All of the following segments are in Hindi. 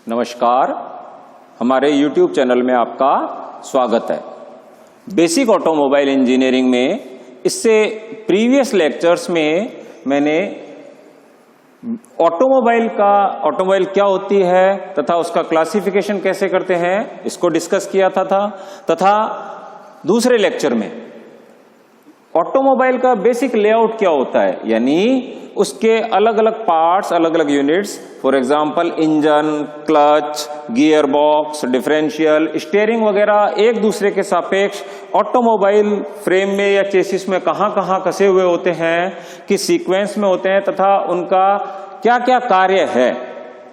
नमस्कार, हमारे YouTube चैनल में आपका स्वागत है। बेसिक ऑटोमोबाइल इंजीनियरिंग में इससे प्रीवियस लेक्चर्स में मैंने ऑटोमोबाइल क्या होती है तथा उसका क्लासिफिकेशन कैसे करते हैं इसको डिस्कस किया था तथा दूसरे लेक्चर में ऑटोमोबाइल का बेसिक लेआउट क्या होता है, यानी उसके अलग अलग पार्ट्स, अलग अलग units, for example engine, clutch, gear box, differential, steering वगैरह एक दूसरे के सापेक्ष ऑटोमोबाइल फ्रेम में या चेसिस में कहां कसे हुए होते हैं, किस सीक्वेंस में होते हैं तथा उनका क्या क्या कार्य है,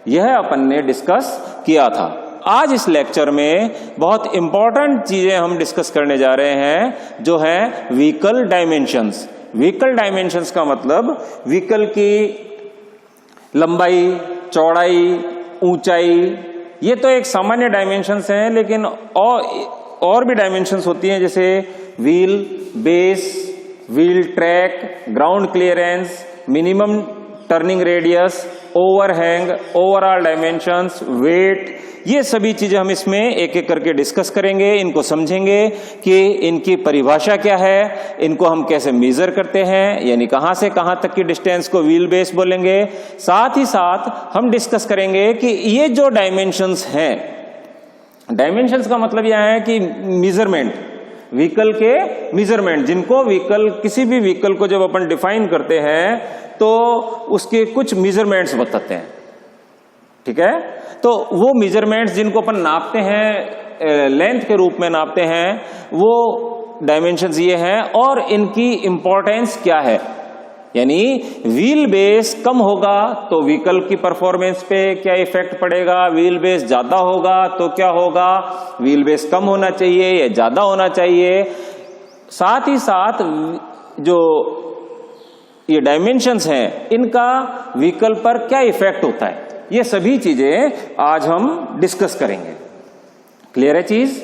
यह अपन ने डिस्कस किया था। आज इस लेक्चर में बहुत इंपॉर्टेंट चीजें हम डिस्कस करने जा रहे हैं जो है व्हीकल डायमेंशंस। व्हीकल डायमेंशंस का मतलब व्हीकल की लंबाई, चौड़ाई, ऊंचाई, ये तो एक सामान्य डायमेंशंस हैं, लेकिन और भी डायमेंशंस होती हैं जैसे wheel base, wheel track, ground clearance, minimum turning radius, overhang, overall dimensions, weight, ये सभी चीजें हम इसमें एक एक करके डिस्कस करेंगे, इनको समझेंगे कि इनकी परिभाषा क्या है, इनको हम कैसे मेजर करते हैं, यानी कहां से कहां तक की डिस्टेंस को व्हील बेस बोलेंगे। साथ ही साथ हम डिस्कस करेंगे कि ये जो डायमेंशंस हैं, डायमेंशंस का मतलब यह है कि मेजरमेंट, व्हीकल के मेजरमेंट, जिनको किसी भी व्हीकल को जब अपन डिफाइन करते हैं तो उसके कुछ मेजरमेंट्स बताते हैं, ठीक है। तो वो मेजरमेंट्स जिनको अपन नापते हैं, लेंथ के रूप में नापते हैं, वो डायमेंशंस ये हैं और इनकी इंपॉर्टेंस क्या है। यानी व्हील बेस कम होगा तो व्हीकल की परफॉर्मेंस पे क्या इफेक्ट पड़ेगा, व्हील बेस ज्यादा होगा तो क्या होगा, व्हील बेस कम होना चाहिए या ज्यादा होना चाहिए। साथ ही साथ जो ये डायमेंशंस हैं इनका व्हीकल पर क्या इफेक्ट होता है, ये सभी चीजें आज हम डिस्कस करेंगे। क्लियर है चीज?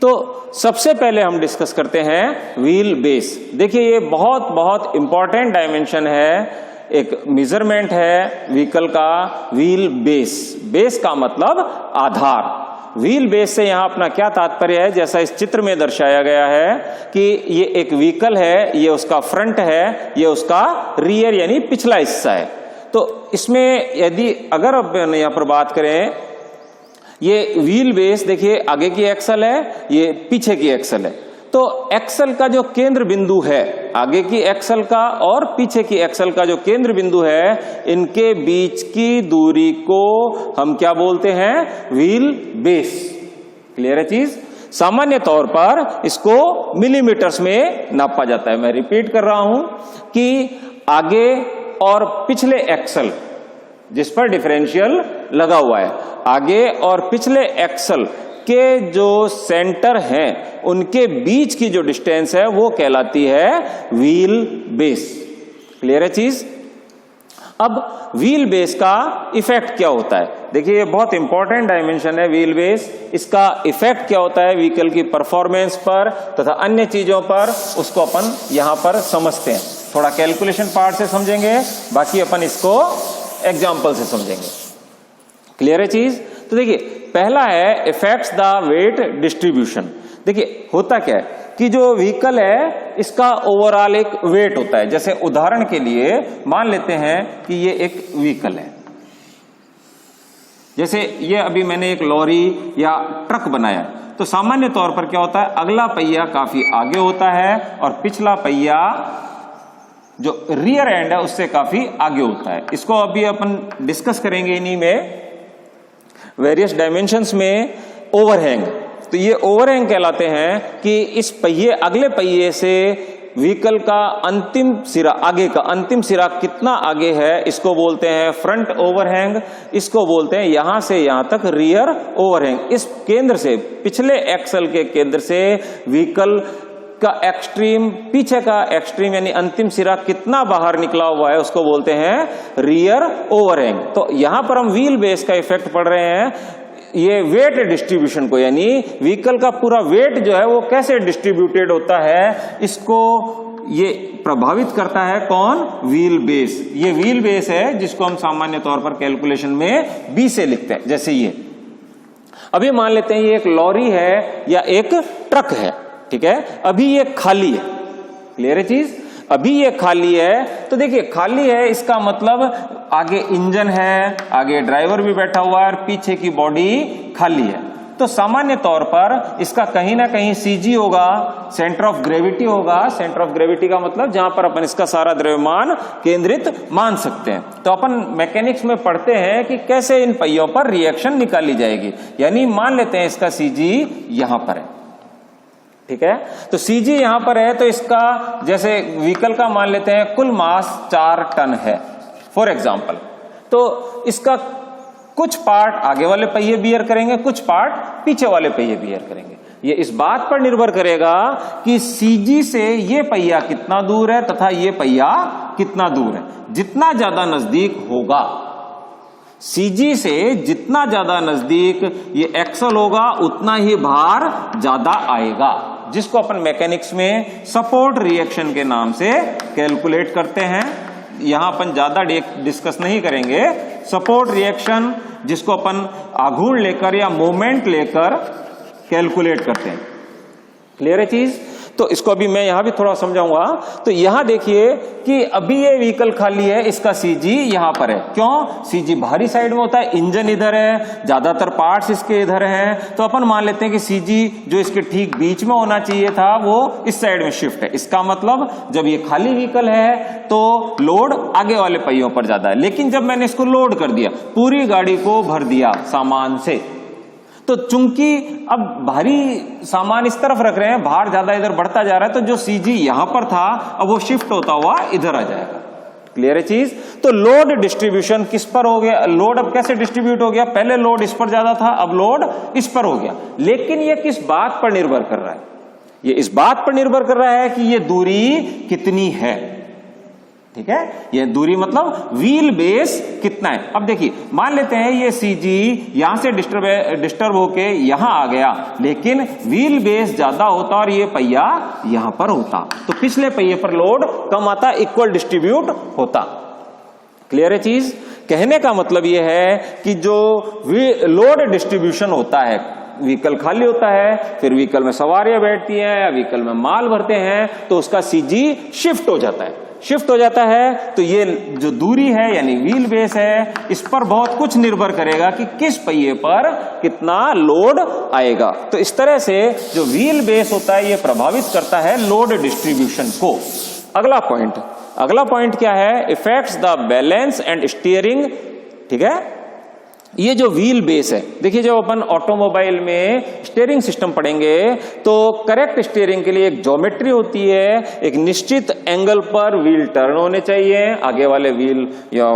तो सबसे पहले हम डिस्कस करते हैं व्हील बेस। देखिए ये बहुत इंपॉर्टेंट डायमेंशन है, एक मेजरमेंट है व्हीकल का, व्हील बेस। बेस का मतलब आधार। व्हील बेस से यहां अपना क्या तात्पर्य है, जैसा इस चित्र में दर्शाया गया है कि ये एक व्हीकल है, ये उसका फ्रंट है, ये उसका रियर यानी पिछला हिस्सा है। तो इसमें अगर अब यहां पर बात करें, ये व्हील बेस देखिए आगे की एक्सल है, ये पीछे की एक्सल है। तो एक्सल का जो केंद्र बिंदु है, आगे की एक्सल का और पीछे की एक्सल का जो केंद्र बिंदु है, इनके बीच की दूरी को हम क्या बोलते हैं, व्हील बेस। क्लियर है चीज? सामान्य तौर पर इसको मिलीमीटर्स में नापा जाता है। मैं रिपीट कर रहा हूं कि आगे और पिछले एक्सल जिस पर डिफरेंशियल लगा हुआ है, आगे और पिछले एक्सल के जो सेंटर हैं उनके बीच की जो डिस्टेंस है वो कहलाती है व्हील बेस। क्लियर है चीज? अब व्हील बेस का इफेक्ट क्या होता है, देखिए ये बहुत इंपॉर्टेंट डायमेंशन है व्हील बेस। इसका इफेक्ट क्या होता है व्हीकल की परफॉर्मेंस पर तथा अन्य चीजों पर, उसको अपन यहां पर समझते हैं। थोड़ा कैलकुलेशन पार्ट से समझेंगे, बाकी अपन इसको एग्जाम्पल से समझेंगे। क्लियर है चीज? तो देखिए पहला है इफेक्ट्स द वेट डिस्ट्रीब्यूशन। देखिए होता क्या है कि जो व्हीकल है इसका ओवरऑल एक वेट होता है। जैसे उदाहरण के लिए मान लेते हैं कि ये एक व्हीकल है, जैसे ये अभी मैंने एक लॉरी या ट्रक बनाया, तो सामान्य तौर पर क्या होता है, अगला पहिया काफी आगे होता है और पिछला पहिया जो रियर एंड है उससे काफी आगे होता है। इसको अभी अपन डिस्कस करेंगे इन्हीं में वेरियस डायमेंशंस में। ओवरहैंग, तो ये ओवरहैंग कहलाते हैं कि इस पहिए, अगले पहिए से व्हीकल का अंतिम सिरा, आगे का अंतिम सिरा कितना आगे है, इसको बोलते हैं फ्रंट ओवरहैंग। इसको बोलते हैं यहां से यहां तक रियर ओवरहैंग। इस केंद्र से, पिछले एक्सल के केंद्र से व्हीकल का एक्सट्रीम, पीछे का एक्सट्रीम यानी अंतिम सिरा कितना बाहर निकला हुआ है उसको बोलते हैं रियर ओवरहैंग। तो यहां पर हम व्हील बेस का इफेक्ट पढ़ रहे हैं, ये वेट डिस्ट्रीब्यूशन को, यानी व्हीकल का पूरा वेट जो है वो कैसे डिस्ट्रीब्यूटेड होता है, इसको ये प्रभावित करता है कौन? Wheel base. ये व्हील बेस है जिसको हम सामान्य तौर पर कैलकुलेशन में बी से लिखते हैं। जैसे ये अभी मान लेते हैं ये एक लॉरी है या एक ट्रक है, ठीक है। अभी ये खाली है, क्लियर है चीज। अभी ये खाली है, तो देखिए खाली है इसका मतलब आगे इंजन है, आगे ड्राइवर भी बैठा हुआ है और पीछे की बॉडी खाली है। तो सामान्य तौर पर इसका कहीं ना कहीं सीजी होगा, सेंटर ऑफ ग्रेविटी होगा। सेंटर ऑफ ग्रेविटी का मतलब जहां पर अपन इसका सारा द्रव्यमान केंद्रित मान सकते हैं। तो अपन मैकेनिक्स में पढ़ते हैं कि कैसे इन पहियों पर रिएक्शन निकाली जाएगी। यानी मान लेते हैं इसका सीजी यहां पर है, ठीक है। तो सीजी यहां पर है, तो इसका जैसे व्हीकल का मान लेते हैं कुल मास 4 टन है फॉर एग्जाम्पल। तो इसका कुछ पार्ट आगे वाले पहिए बियर करेंगे, कुछ पार्ट पीछे वाले पहिए बियर करेंगे। ये इस बात पर निर्भर करेगा कि सीजी से ये पहिया कितना दूर है तथा ये पहिया कितना दूर है। जितना ज्यादा नजदीक होगा सीजी से, जितना ज्यादा नजदीक ये एक्सल होगा, उतना ही भार ज्यादा आएगा, जिसको अपन मैकेनिक्स में सपोर्ट रिएक्शन के नाम से कैलकुलेट करते हैं। यहां अपन ज्यादा डिस्कस नहीं करेंगे। सपोर्ट रिएक्शन जिसको अपन आघूर्ण लेकर या मोमेंट लेकर कैलकुलेट करते हैं, क्लियर है चीज। तो इसको अभी मैं यहां भी थोड़ा समझाऊंगा। तो यहां देखिए कि अभी ये व्हीकल खाली है, इसका सीजी यहां पर है। क्यों? सीजी बाहरी साइड में होता है, इंजन इधर है, ज्यादातर पार्ट्स इसके इधर हैं। तो अपन मान लेते हैं कि सीजी जो इसके ठीक बीच में होना चाहिए था वो इस साइड में शिफ्ट है। इसका मतलब जब ये खाली व्हीकल है तो लोड आगे वाले पहियों पर ज्यादा है। लेकिन जब मैंने इसको लोड कर दिया, पूरी गाड़ी को भर दिया सामान से, तो चूंकि अब भारी सामान इस तरफ रख रहे हैं, भार ज्यादा इधर बढ़ता जा रहा है, तो जो सीजी यहां पर था अब वो शिफ्ट होता हुआ इधर आ जाएगा, क्लियर है चीज। तो लोड डिस्ट्रीब्यूशन किस पर हो गया? लोड अब कैसे डिस्ट्रीब्यूट हो गया? पहले लोड इस पर ज्यादा था, अब लोड इस पर हो गया। लेकिन ये किस बात पर निर्भर कर रहा है? ये इस बात पर निर्भर कर रहा है कि ये दूरी कितनी है, ठीक है। ये दूरी मतलब व्हील बेस कितना है। अब देखिए मान लेते हैं ये सीजी यहां से डिस्टर्ब होके यहां आ गया, लेकिन व्हील बेस ज्यादा होता और ये पहिया यहां पर होता, तो पिछले पहिए पर लोड कम आता, इक्वल डिस्ट्रीब्यूट होता, क्लियर है चीज। कहने का मतलब ये है कि जो लोड डिस्ट्रीब्यूशन होता है, व्हीकल खाली होता है, फिर व्हीकल में सवारियां बैठती हैं या व्हीकल में माल भरते हैं, तो उसका सीजी शिफ्ट हो जाता है। शिफ्ट हो जाता है तो ये जो दूरी है यानी व्हील बेस है, इस पर बहुत कुछ निर्भर करेगा कि किस पहिए पर कितना लोड आएगा। तो इस तरह से जो व्हील बेस होता है ये प्रभावित करता है लोड डिस्ट्रीब्यूशन को। अगला पॉइंट क्या है? Effects the balance and steering, ठीक है। ये जो व्हील बेस है, देखिए जब अपन ऑटोमोबाइल में स्टीयरिंग सिस्टम पढ़ेंगे तो करेक्ट स्टीयरिंग के लिए एक ज्योमेट्री होती है। एक निश्चित एंगल पर व्हील टर्न होने चाहिए, आगे वाले व्हील या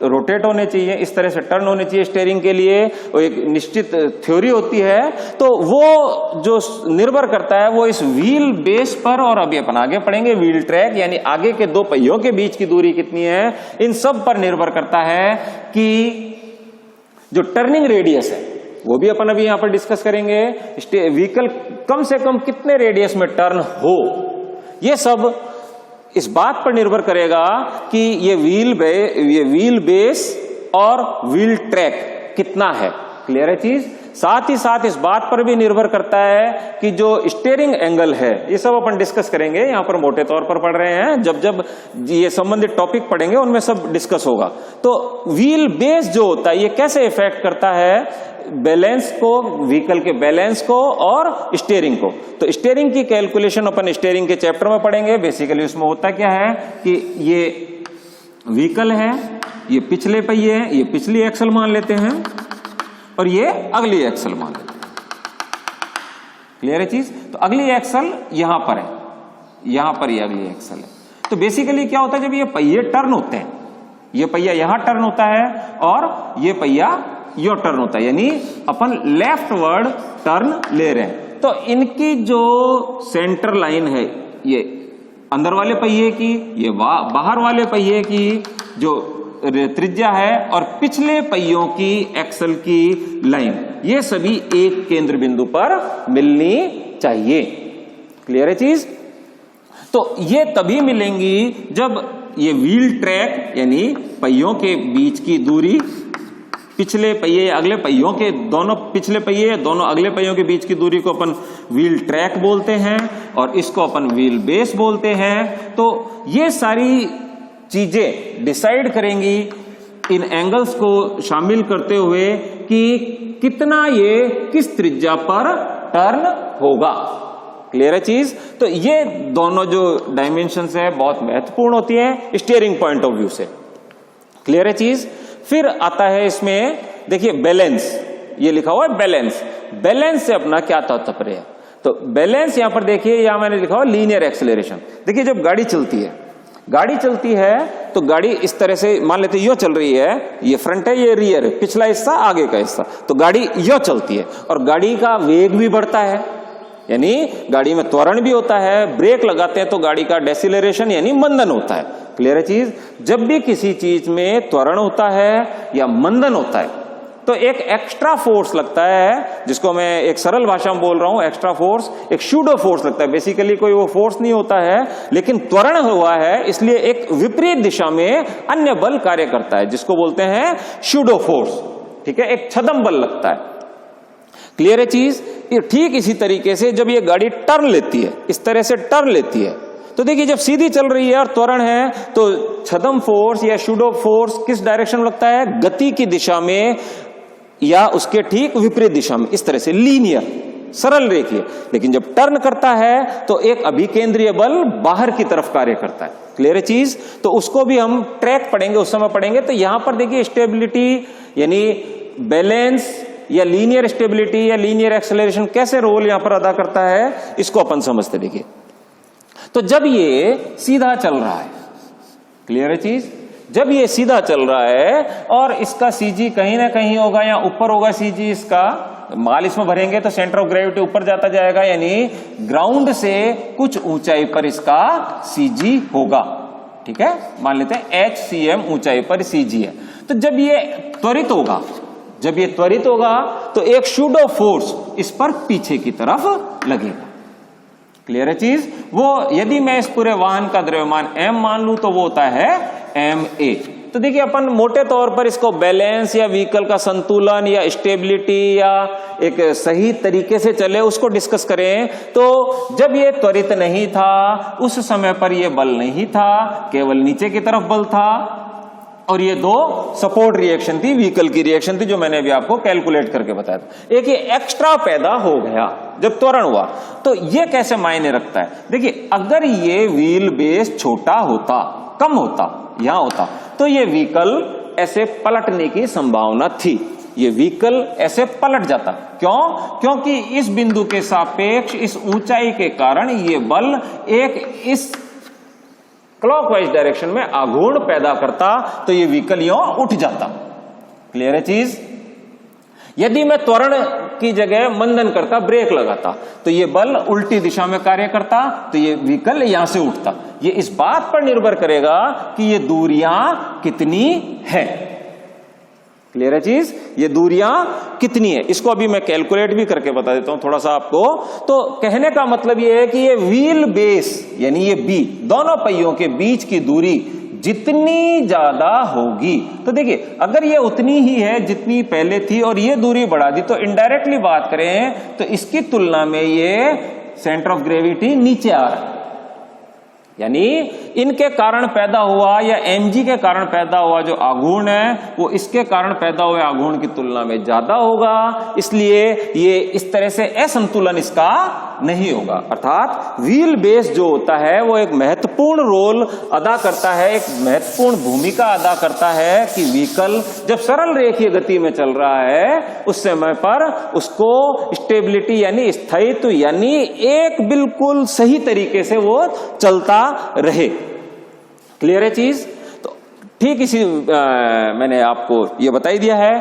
रोटेट होने चाहिए, इस तरह से टर्न होने चाहिए स्टीयरिंग के लिए। वो एक निश्चित थ्योरी होती है। तो वो जो निर्भर करता है वो इस व्हील बेस पर, और अभी अपन आगे पढ़ेंगे व्हील ट्रैक यानी आगे के दो पहियों के बीच की दूरी कितनी है, इन सब पर निर्भर करता है कि जो टर्निंग रेडियस है वो भी अपन अभी यहां पर डिस्कस करेंगे। व्हीकल कम से कम कितने रेडियस में टर्न हो, ये सब इस बात पर निर्भर करेगा कि ये व्हील बेस और व्हील ट्रैक कितना है, क्लियर है चीज। साथ ही साथ इस बात पर भी निर्भर करता है कि जो स्टीयरिंग एंगल है, ये सब अपन डिस्कस करेंगे, यहां पर मोटे तौर पर पढ़ रहे हैं, जब ये संबंधित टॉपिक पढ़ेंगे उनमें सब डिस्कस होगा। तो व्हील बेस जो होता है ये कैसे इफेक्ट करता है बैलेंस को, व्हीकल के बैलेंस को और स्टीयरिंग को। तो स्टीयरिंग की कैलकुलेशन अपन स्टीयरिंग के चैप्टर में पढ़ेंगे। बेसिकली उसमें होता क्या है कि ये व्हीकल है, ये पिछले पहिए हैं, ये पिछली एक्सल मान लेते हैं और ये अगली एक्सल मान लेते हैं, क्लियर है चीज। तो अगली एक्सल यहां पर है, यहां पर ये अगली एक्सल है। तो बेसिकली क्या होता है, जब ये पहिए टर्न होते हैं, ये पहिया यहां टर्न होता है और ये पहिया यो टर्न होता है, यानी अपन लेफ्ट वर्ड टर्न ले रहे हैं। तो इनकी जो सेंटर लाइन है, ये अंदर वाले पहिए की, ये बाहर वाले पहिए की जो त्रिज्या है और पिछले पहियों की एक्सल की लाइन, ये सभी एक केंद्र बिंदु पर मिलनी चाहिए, क्लियर है चीज। तो ये तभी मिलेंगी जब ये व्हील ट्रैक यानी पहियों के बीच की दूरी, पिछले पहिए या अगले पहियों के, दोनों पिछले पहिए या दोनों अगले पहियों के बीच की दूरी को अपन व्हील ट्रैक बोलते हैं और इसको अपन व्हील बेस बोलते हैं। तो ये सारी चीजें डिसाइड करेंगी इन एंगल्स को शामिल करते हुए कि कितना ये किस त्रिज्या पर टर्न होगा। क्लियर है चीज? तो ये दोनों जो डायमेंशंस है बहुत महत्वपूर्ण होती है स्टीयरिंग पॉइंट ऑफ व्यू से। क्लियर है चीज? फिर आता है इसमें देखिए बैलेंस, ये लिखा हुआ है बैलेंस। बैलेंस से अपना क्या तात्पर्य है? तो बैलेंस यहां पर देखिए, यहां मैंने लिखा हुआ लीनियर एक्सेलरेशन। देखिए जब गाड़ी चलती है तो गाड़ी इस तरह से मान लेते यो चल रही है, ये फ्रंट है, ये रियर है, पिछला हिस्सा आगे का हिस्सा, तो गाड़ी यो चलती है और गाड़ी का वेग भी बढ़ता है, यानी गाड़ी में त्वरण भी होता है। ब्रेक लगाते हैं तो गाड़ी का डेसिलरेशन यानी मंदन होता है। क्लियर है चीज? जब भी किसी चीज में त्वरण होता है या मंदन होता है तो एक एक्स्ट्रा फोर्स लगता है, जिसको मैं एक सरल भाषा में बोल रहा हूं एक्स्ट्रा फोर्स, एक शूडो फोर्स लगता है। बेसिकली कोई वो फोर्स नहीं होता है, लेकिन त्वरण हुआ है इसलिए एक विपरीत दिशा में अन्य बल कार्य करता है, जिसको बोलते हैं शूडो फोर्स। ठीक है, एक छदम बल लगता है। क्लियर है चीज? ये ठीक इसी तरीके से जब ये गाड़ी टर्न लेती है, इस तरह से टर्न लेती है, तो देखिए जब सीधी चल रही है और त्वरण है तो छदम फोर्स या शूडो फोर्स किस डायरेक्शन में लगता है? गति की दिशा में या उसके ठीक विपरीत दिशा में, इस तरह से लीनियर सरल रेखीय। लेकिन जब टर्न करता है तो एक अभिकेंद्रीय बल बाहर की तरफ कार्य करता है। क्लियर है चीज? तो उसको भी हम ट्रैक पढ़ेंगे, उस समय पढ़ेंगे। तो यहां पर देखिए स्टेबिलिटी यानी बैलेंस या लीनियर स्टेबिलिटी या लीनियर एक्सेलरेशन कैसे रोल यहां पर अदा करता है, इसको अपन समझते। देखिए तो जब ये सीधा चल रहा है, क्लियर है चीज? जब ये सीधा चल रहा है और इसका सीजी कहीं ना कहीं होगा या ऊपर होगा सीजी, इसका माल इसमें भरेंगे तो सेंटर ऑफ ग्रेविटी ऊपर जाता जाएगा, यानी ग्राउंड से कुछ ऊंचाई पर इसका सीजी होगा। ठीक है, मान लेते हैं HCM ऊंचाई पर सीजी है। तो जब ये त्वरित होगा तो एक शूडो फोर्स इस पर पीछे की तरफ लगेगा। क्लियर है चीज? वो यदि मैं इस पूरे वाहन का द्रव्यमान m मान लूं तो वो होता है ma। तो देखिए अपन मोटे तौर पर इसको बैलेंस या व्हीकल का संतुलन या स्टेबिलिटी या एक सही तरीके से चले उसको डिस्कस करें। तो जब ये त्वरित नहीं था उस समय पर ये बल नहीं था, केवल नीचे की तरफ बल था और ये दो सपोर्ट रिएक्शन थी, व्हीकल की रिएक्शन थी, जो मैंने अभी आपको कैलकुलेट करके बताया था। एक ये एक्स्ट्रा पैदा हो गया जब त्वरण हुआ। तो ये कैसे मायने रखता है? देखिए अगर ये व्हील बेस छोटा होता, कम होता, यहां होता, तो ये व्हीकल ऐसे पलटने की संभावना थी, ये व्हीकल ऐसे पलट जाता। क्यों? क्योंकि इस बिंदु के सापेक्ष इस ऊंचाई के कारण ये बल एक इस क्लॉकवाइज डायरेक्शन में आघूर्ण पैदा करता, तो ये व्हीकल यूं उठ जाता। क्लियर है चीज? यदि मैं त्वरण की जगह मंदन करता, ब्रेक लगाता, तो ये बल उल्टी दिशा में कार्य करता, तो ये व्हीकल यहां से उठता। ये इस बात पर निर्भर करेगा कि ये दूरियां कितनी है। क्लियर है चीज? ये दूरियां कितनी है, इसको अभी मैं कैलकुलेट भी करके बता देता हूं थोड़ा सा आपको। तो कहने का मतलब ये है कि ये व्हील बेस यानी ये बी, दोनों पहियों के बीच की दूरी जितनी ज्यादा होगी, तो देखिए अगर ये उतनी ही है जितनी पहले थी और ये दूरी बढ़ा दी, तो इनडायरेक्टली बात करें तो इसकी तुलना में ये सेंटर ऑफ ग्रेविटी नीचे आ रहा है, यानी इनके कारण पैदा हुआ या mg के कारण पैदा हुआ जो आघूर्ण है वो इसके कारण पैदा हुए आघूर्ण की तुलना में ज्यादा होगा। इसलिए ये इस तरह से असंतुलन इसका नहीं होगा। अर्थात व्हील बेस जो होता है वो एक महत्वपूर्ण रोल अदा करता है, एक महत्वपूर्ण भूमिका अदा करता है कि व्हीकल जब सरल रेखीय गति में चल रहा है उस समय पर उसको स्टेबिलिटी यानी स्थायित्व यानी एक बिल्कुल सही तरीके से वो चलता रहे। क्लियर है चीज? तो ठीक इसी मैंने आपको ये बताई दिया है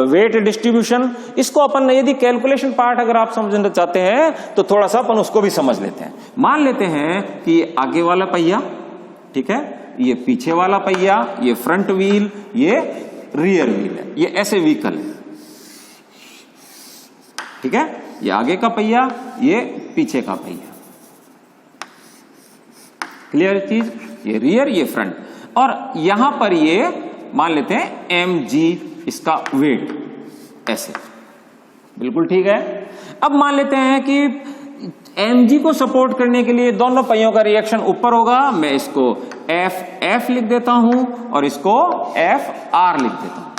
वेट डिस्ट्रीब्यूशन। इसको अपन यदि कैलकुलेशन पार्ट अगर आप समझना चाहते हैं तो थोड़ा सा अपन उसको भी समझ लेते हैं। मान लेते हैं कि ये आगे वाला पहिया, ठीक है, ये पीछे वाला पहिया, ये फ्रंट व्हील, ये रियर व्हील है, ये ऐसे व्हीकल है। ठीक है, ये आगे का पहिया, ये पीछे का पहिया। क्लियर चीज, ये रियर ये फ्रंट, और यहां पर ये मान लेते हैं mg इसका वेट, ऐसे बिल्कुल ठीक है। अब मान लेते हैं कि mg को सपोर्ट करने के लिए दोनों पहियों का रिएक्शन ऊपर होगा, मैं इसको F लिख देता हूं और इसको FR लिख देता हूं,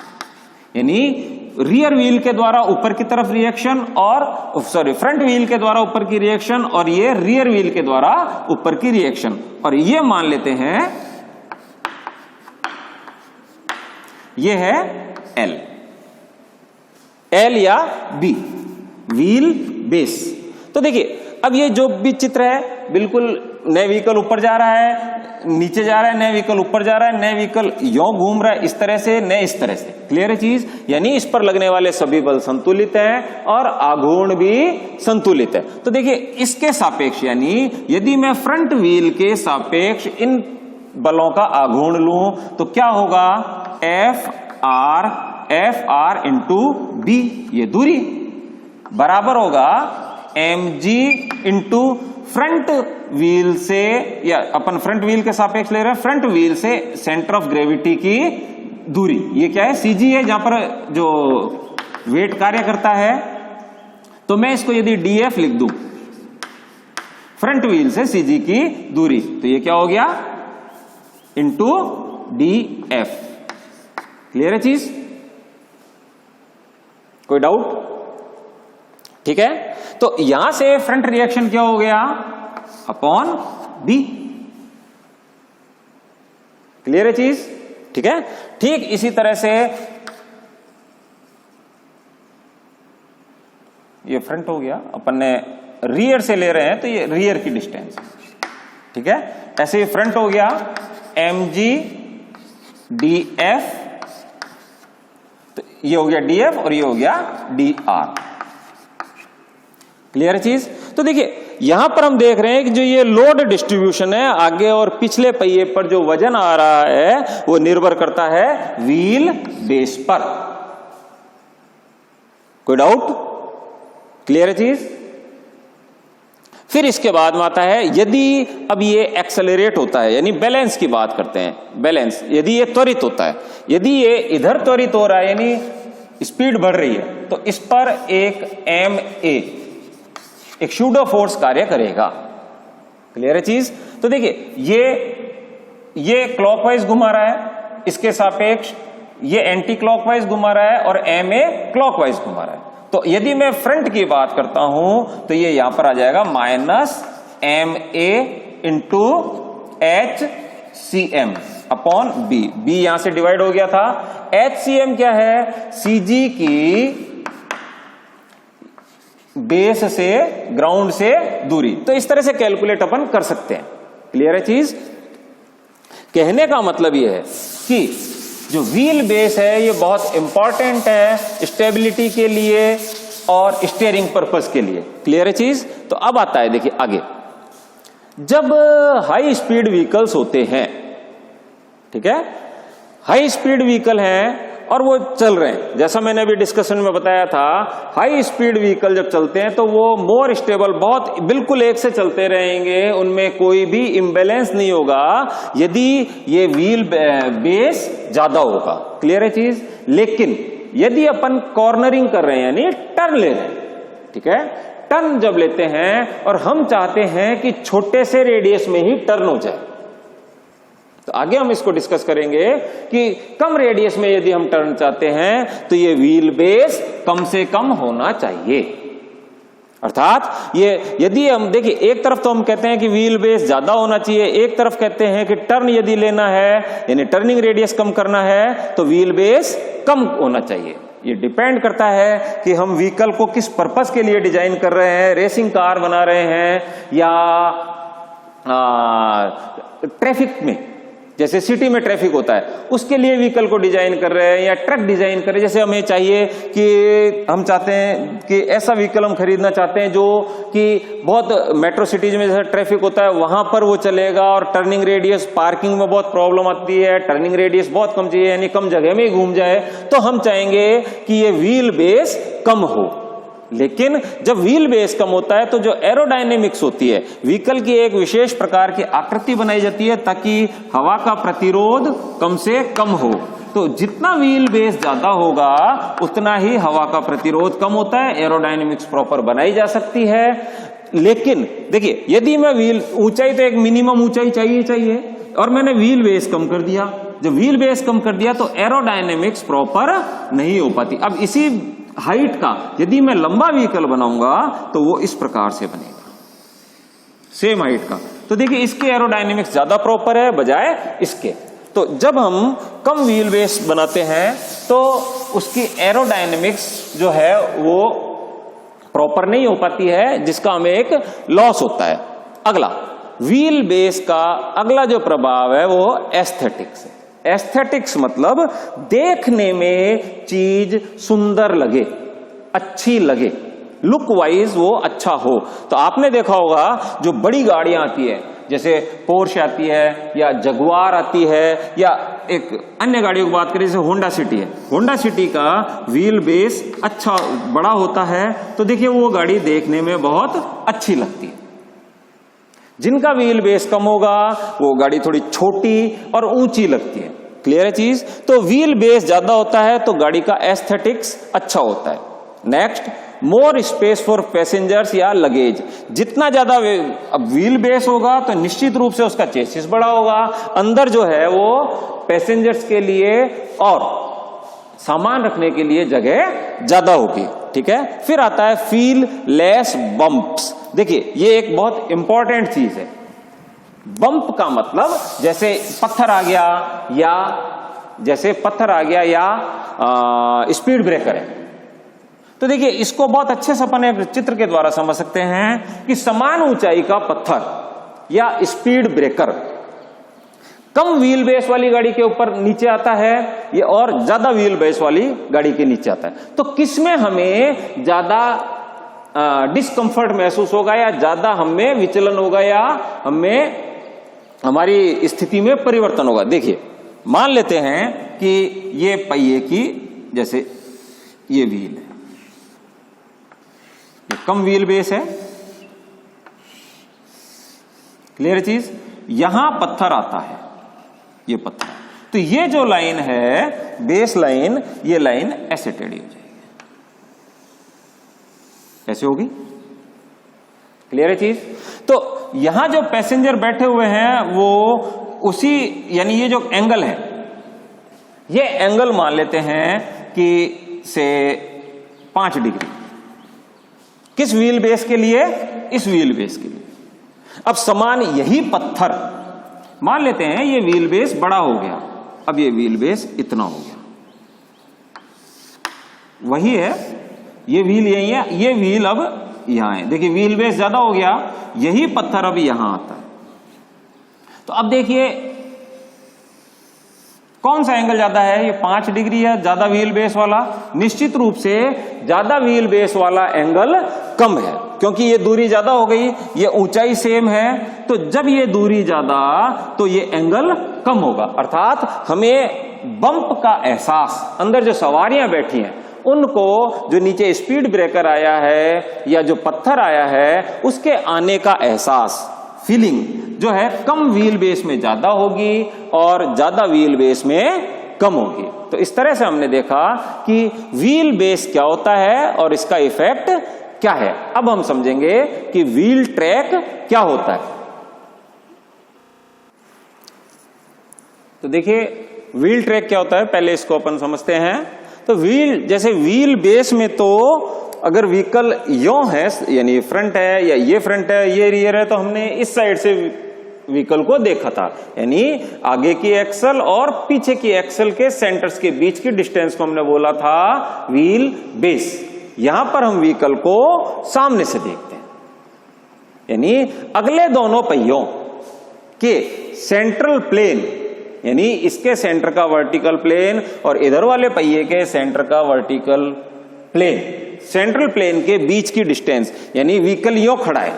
यानी रियर व्हील के द्वारा ऊपर की तरफ रिएक्शन और फ्रंट व्हील के द्वारा ऊपर की रिएक्शन, और ये रियर व्हील के द्वारा ऊपर की रिएक्शन, और ये मान लेते हैं ये है L या B, व्हील बेस। तो देखिए अब ये जो भी चित्र है, बिल्कुल नए व्हीकल ऊपर जा रहा है, नीचे जा रहा है, नए व्हीकल ऊपर जा रहा है, नए व्हीकल यों घूम रहा है, इस तरह से, नए इस तरह से। क्लियर है चीज, यानी इस पर लगने वाले सभी बल संतुलित हैं और आघूर्ण भी संतुलित है। तो देखिए इसके सापेक्ष, यानी यदि मैं फ्रंट व्हील के सापेक्ष इन बलों का आघूर्ण लूं तो क्या होगा, F इंटू B, ये दूरी बराबर होगा mg इंटू फ्रंट व्हील से, या अपन फ्रंट व्हील के सापेक्ष ले रहे हैं, फ्रंट व्हील से सेंटर ऑफ ग्रेविटी की दूरी, ये क्या है, cg है, जहां पर जो वेट कार्य करता है। तो मैं इसको यदि df लिख दूं, फ्रंट व्हील से cg की दूरी, तो ये क्या हो गया, इंटू df। क्लियर है चीज, कोई डाउट? ठीक है, तो यहां से फ्रंट रिएक्शन क्या हो गया, अपॉन B। क्लियर है चीज, ठीक है। ठीक इसी तरह से ये फ्रंट हो गया, अपन ने रियर से ले रहे हैं तो ये रियर की डिस्टेंस, ठीक है। ऐसे ही फ्रंट हो गया mg df, तो ये हो गया df और ये हो गया dr। क्लियर है चीज। तो देखिए यहां पर हम देख रहे हैं कि जो ये लोड डिस्ट्रीब्यूशन है, आगे और पिछले पहिए पर जो वजन आ रहा है वो निर्भर करता है व्हील बेस पर। कोई डाउट? क्लियर है चीज। फिर इसके बाद में आता है, यदि अब ये एक्सेलरेट होता है, यानी बैलेंस की बात करते हैं, बैलेंस, यदि ये त्वरित होता है, यदि ये इधर त्वरित हो रहा है यानी स्पीड बढ़ रही है, तो इस पर एक ma, एक शूडो फोर्स कार्य करेगा। क्लियर है चीज। तो देखिए ये क्लॉकवाइज घुमा रहा है, इसके सापेक्ष ये एंटी क्लॉकवाइज घुमा रहा है और ma क्लॉकवाइज घुमा रहा है। तो यदि मैं फ्रंट की बात करता हूं तो ये यहां पर आ जाएगा -ma into HCM upon B। B यहां से डिवाइड हो गया था। HCM क्या है, CG की बेस से, ग्राउंड से दूरी। तो इस तरह से कैलकुलेट अपन कर सकते हैं। क्लियर है चीज। कहने का मतलब यह है कि जो व्हील बेस है ये बहुत इंपॉर्टेंट है स्टेबिलिटी के लिए और स्टीयरिंग पर्पस के लिए। क्लियर है चीज। तो अब आता है देखिए आगे, जब हाई स्पीड व्हीकल्स होते हैं, ठीक है, हाई स्पीड व्हीकल हैं और वो चल रहे हैं, जैसा मैंने अभी डिस्कशन में बताया था, हाई स्पीड व्हीकल जब चलते हैं तो वो मोर स्टेबल, बहुत बिल्कुल एक से चलते रहेंगे, उनमें कोई भी इम्बैलेंस नहीं होगा यदि ये व्हील बेस ज्यादा होगा। क्लियर है चीज। लेकिन यदि अपन कॉर्नरिंग कर रहे हैं यानी टर्न ले रहे हैं, ठीक है, टर्न जब लेते हैं और हम चाहते हैं कि छोटे से रेडियस में ही टर्न हो जाए, तो आगे हम इसको डिस्कस करेंगे कि कम रेडियस में यदि हम टर्न चाहते हैं तो ये व्हील बेस कम से कम होना चाहिए। अर्थात ये यदि हम देखिए, एक तरफ तो हम कहते हैं कि व्हील बेस ज्यादा होना चाहिए, एक तरफ कहते हैं कि टर्न यदि लेना है यानी टर्निंग रेडियस कम करना है तो व्हील बेस कम होना चाहिए। ये डिपेंड करता है कि हम व्हीकल को किस पर्पस के लिए डिजाइन कर रहे हैं, रेसिंग कार बना रहे हैं या ट्रैफिक में, जैसे सिटी में ट्रैफिक होता है उसके लिए व्हीकल को डिजाइन कर रहे हैं, या ट्रक डिजाइन कर रहे हैं। जैसे हमें चाहिए कि हम चाहते हैं कि ऐसा व्हीकल हम खरीदना चाहते हैं जो कि बहुत मेट्रो सिटीज में जैसा ट्रैफिक होता है वहां पर वो चलेगा और टर्निंग रेडियस, पार्किंग में बहुत प्रॉब्लम आती है, टर्निंग रेडियस बहुत कम चाहिए यानी कम जगह में ही घूम जाए, तो हम चाहेंगे कि ये व्हील बेस कम हो। लेकिन जब व्हील बेस कम होता है तो जो एरोडायनेमिक्स होती है, व्हीकल की एक विशेष प्रकार की आकृति बनाई जाती है ताकि हवा का प्रतिरोध कम से कम हो। तो जितना व्हील बेस ज्यादा होगा उतना ही हवा का प्रतिरोध कम होता है, एरोडायनेमिक्स प्रॉपर बनाई जा सकती है। लेकिन देखिए, यदि मैं व्हील ऊंचाई, तो एक मिनिमम ऊंचाई चाहिए और मैंने व्हील बेस कम कर दिया, जब व्हील बेस कम कर दिया तो एरोडायनेमिक्स प्रॉपर नहीं हो पाती। अब इसी हाइट का यदि मैं लंबा व्हीकल बनाऊंगा तो वो इस प्रकार से बनेगा, सेम हाइट का। तो देखिए, इसके एरोडायनेमिक्स ज्यादा प्रॉपर है बजाय इसके। तो जब हम कम व्हील बेस बनाते हैं तो उसकी एरोडायनेमिक्स जो है वो प्रॉपर नहीं हो पाती है, जिसका हमें एक लॉस होता है। अगला व्हील बेस का अगला जो प्रभाव है वो एस्थेटिक्स है। एस्थेटिक्स मतलब देखने में चीज सुंदर लगे, अच्छी लगे, लुक वाइज वो अच्छा हो। तो आपने देखा होगा जो बड़ी गाड़ियां आती है, जैसे पोर्श आती है या जगुआर आती है, या एक अन्य गाड़ियों की बात करें जैसे होंडा सिटी है, होंडा सिटी का व्हील बेस अच्छा बड़ा होता है तो देखिए वो गाड़ी देखने में बहुत अच्छी लगती है। जिनका व्हील बेस कम होगा वो गाड़ी थोड़ी छोटी और ऊंची लगती है। क्लियर है चीज? तो व्हील बेस ज्यादा होता है तो गाड़ी का एस्थेटिक्स अच्छा होता है। Next, more space for passengers या लगेज। जितना ज्यादा अब व्हील बेस होगा तो निश्चित रूप से उसका चेसिस बड़ा होगा, अंदर जो है वो पैसेंजर्स के लिए और सामान रखने के लिए जगह ज्यादा होगी। ठीक है, फिर आता है फील लेस बम्प्स। देखिए, ये एक बहुत इंपॉर्टेंट चीज है। बम्प का मतलब जैसे पत्थर आ गया या स्पीड ब्रेकर है। तो देखिए, इसको बहुत अच्छे से अपन एक चित्र के द्वारा समझ सकते हैं कि समान ऊंचाई का पत्थर या स्पीड ब्रेकर कम व्हील बेस वाली गाड़ी के ऊपर नीचे आता है, ये और ज्यादा व्हील बेस वाली गाड़ी के नीचे आता है। तो किसमें हमें ज्यादा डिस्कंफर्ट महसूस होगा या ज्यादा हमें विचलन होगा या हमें हमारी स्थिति में परिवर्तन होगा? देखिए, मान लेते हैं कि ये पहिए की जैसे ये व्हील है, ये कम व्हील बेस है। क्लियर चीज? यहां पत्थर आता है, ये पत्थर, तो ये जो लाइन है बेस लाइन, ये लाइन ऐसे टेढ़ी हो जाएगी, ऐसे होगी। क्लियर है चीज? तो यहां जो पैसेंजर बैठे हुए हैं वो उसी, यानी ये जो एंगल है, ये एंगल मान लेते हैं कि से 5 डिग्री। किस व्हील बेस के लिए? इस व्हील बेस के लिए। अब समान यही पत्थर मान लेते हैं ये व्हील बेस बड़ा हो गया, अब ये व्हील बेस इतना हो गया, वही है, ये व्हील यही है, ये व्हील अब यहां है। देखिए, व्हील बेस ज्यादा हो गया, यही पत्थर अब यहां आता है। तो अब देखिए कौन सा एंगल ज्यादा है? ये 5 डिग्री है, ज्यादा व्हील बेस वाला। निश्चित रूप से ज्यादा व्हील बेस वाला एंगल कम है, क्योंकि ये दूरी ज्यादा हो गई, ये ऊंचाई सेम है। तो जब ये दूरी ज्यादा तो ये एंगल कम होगा, अर्थात हमें बम्प का एहसास, अंदर जो सवारियां बैठी हैं उनको, जो नीचे स्पीड ब्रेकर आया है या जो पत्थर आया है, उसके आने का एहसास, फीलिंग जो है कम व्हील बेस में ज्यादा होगी और ज्यादा व्हील बेस में कम होगी। तो इस तरह से हमने देखा कि व्हील बेस क्या होता है और इसका इफेक्ट क्या है। अब हम समझेंगे कि व्हील ट्रैक क्या होता है। तो देखिए, व्हील ट्रैक क्या होता है, पहले इसको अपन समझते हैं। तो व्हील, जैसे व्हील बेस में तो अगर व्हीकल यों है, यानी फ्रंट है या ये फ्रंट है ये रियर है, तो हमने इस साइड से व्हीकल को देखा था, यानी आगे की एक्सल और पीछे की एक्सल के सेंटर्स के बीच की डिस्टेंस को हमने बोला था व्हील बेस। यहां पर हम व्हीकल को सामने से देखते हैं, यानी अगले दोनों पहियों के सेंट्रल प्लेन, यानी इसके सेंटर का वर्टिकल प्लेन और इधर वाले पहिए के सेंटर का वर्टिकल प्लेन, सेंट्रल प्लेन के बीच की डिस्टेंस, यानी व्हीकल यूं खड़ा है,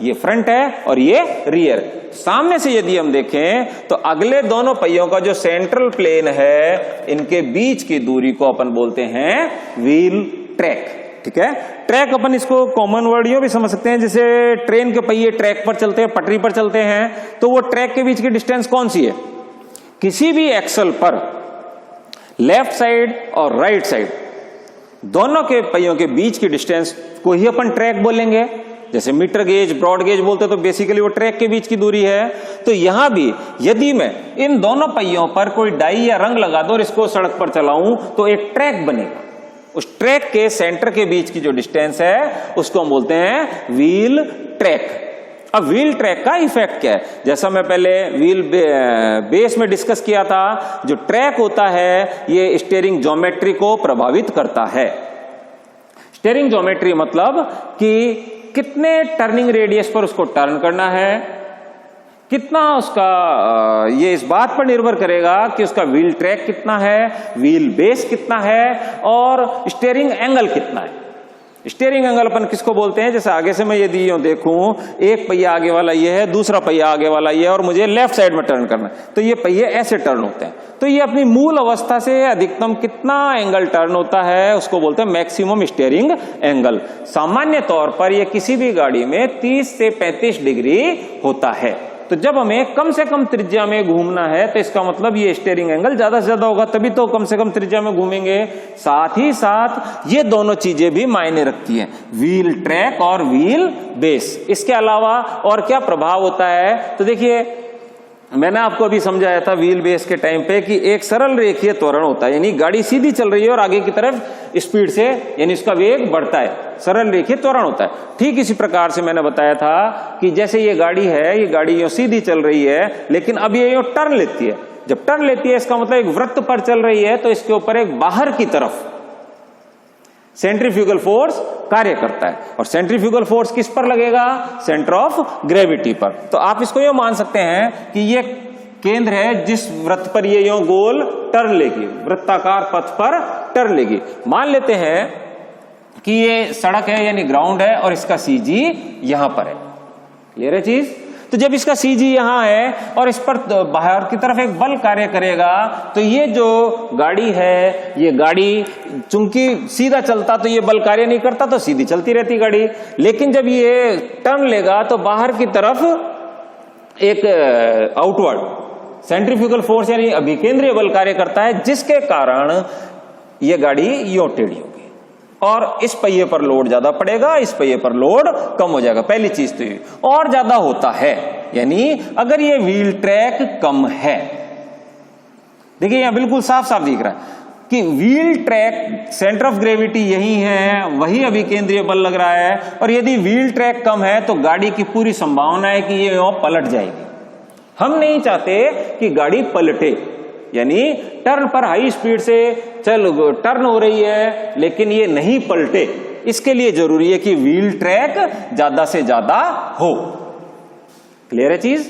ये फ्रंट है और ये रियर। सामने से यदि हम देखें तो अगले दोनों पहियों का जो सेंट्रल प्लेन है, इनके बीच की दूरी को अपन बोलते हैं व्हील ट्रैक। ठीक है। ट्रैक अपन इसको कॉमन वर्ड यूं भी समझ सकते हैं, जैसे ट्रेन के पहिए ट्रैक पर चलते हैं, पटरी पर चलते हैं, तो वो ट्रैक के बीच की डिस्टेंस कौन सी है? किसी भी एक्सल पर लेफ्ट साइड और राइट साइड दोनों के पहियों के बीच की डिस्टेंस को ही अपन ट्रैक बोलेंगे। जैसे मीटर गेज, ब्रॉड गेज बोलते तो बेसिकली वो ट्रैक के बीच की दूरी है। तो यहां भी यदि मैं इन दोनों पहियों पर कोई डाई या रंग लगा दो और इसको सड़क पर चलाऊं तो एक ट्रैक बनेगा। उस ट्रैक के सेंटर के बीच की जो डिस्टेंस है उसको हम बोलते हैं व्हील ट्रैक। अब व्हील ट्रैक का इफेक्ट क्या है? जैसा मैं पहले व्हील बेस में डिस्कस किया था, जो ट्रैक होता है ये स्टीयरिंग ज्योमेट्री को प्रभावित करता है। स्टीयरिंग ज्योमेट्री मतलब कि कितने टर्निंग रेडियस पर उसको टर्न करना है, कितना उसका ये इस बात पर निर्भर करेगा कि उसका व्हील ट्रैक कितना है, व्हील बेस कितना है और स्टीयरिंग एंगल कितना है। स्टीयरिंग एंगल अपन किसको बोलते हैं? जैसे आगे से मैं यदि यूं देखूं, एक पहिया आगे वाला ये है, दूसरा पहिया आगे वाला ये है और मुझे लेफ्ट साइड में टर्न करना है, तो ये पहिए ऐसे टर्न होते हैं। तो ये अपनी मूल अवस्था से अधिकतम कितना एंगल टर्न होता है उसको बोलते हैं मैक्सिमम स्टीयरिंग एंगल। सामान्य तौर पर ये किसी भी गाड़ी में 30 से 35 डिग्री होता है। तो जब हमें कम से कम त्रिज्या में घूमना है तो इसका मतलब ये स्टीयरिंग एंगल ज्यादा से ज्यादा होगा, तभी तो कम से कम त्रिज्या में घूमेंगे। साथ ही साथ ये दोनों चीजें भी मायने रखती हैं, व्हील ट्रैक और व्हील बेस। इसके अलावा और क्या प्रभाव होता है? तो देखिए मैंने आपको अभी समझाया था व्हील बेस के टाइम पे कि एक सरल रेखीय त्वरण होता है, यानी गाड़ी सीधी चल रही है और आगे की तरफ स्पीड से यानी उसका वेग बढ़ता है, सरल रेखीय त्वरण होता है। ठीक इसी प्रकार से मैंने बताया था कि जैसे ये गाड़ी है, ये गाड़ी यूं सीधी चल रही है लेकिन अब ये यूं टर्न लेती है। जब टर्न लेती है इसका मतलब एक वृत्त पर चल रही है, तो इसके ऊपर एक बाहर की तरफ सेंट्रीफ्यूगल फोर्स कार्य करता है और सेंट्रीफ्यूगल फोर्स किस पर लगेगा? सेंटर ऑफ ग्रेविटी पर। तो आप इसको ये मान सकते हैं कि ये केंद्र है जिस वृत्त पर ये यूं गोल टर्न लेगी, वृत्ताकार पथ पर टर्न लेगी। मान लेते हैं कि ये सड़क है यानी ग्राउंड है और इसका सीजी यहां पर है। क्लियर है चीज? तो जब इसका सीजी यहां है और इस पर बाहर की तरफ एक बल कार्य करेगा, तो ये जो गाड़ी है, ये गाड़ी चूंकि सीधा चलता तो ये बल कार्य नहीं करता, तो सीधी चलती रहती गाड़ी। लेकिन जब ये टर्न लेगा तो बाहर की तरफ एक आउटवर्ड सेंट्रीफ्यूगल फोर्स यानी अभिकेंद्रीय बल कार्य करता है, जिसके कारण ये गाड़ी यूं टेढ़ी होगी और इस पहिए पर लोड ज्यादा पड़ेगा, इस पहिए पर लोड कम हो जाएगा। पहली चीज तो ये और ज्यादा होता है, यानी अगर ये व्हील ट्रैक कम है, देखिए यहां बिल्कुल साफ साफ दिख रहा है कि wheel track centre of gravity यही है, वही अभिकेंद्रीय बल लग रहा है, और यदि व्हील ट्रैक कम है तो गाड़ी की पूरी संभावना है कि ये पलट जाएगी। हम नहीं चाहते कि गाड़ी पलटे, यानी टर्न पर हाई स्पीड से टर्न हो रही है लेकिन ये नहीं पलटे, इसके लिए जरूरी है कि व्हील ट्रैक ज्यादा से ज्यादा हो। क्लियर है चीज?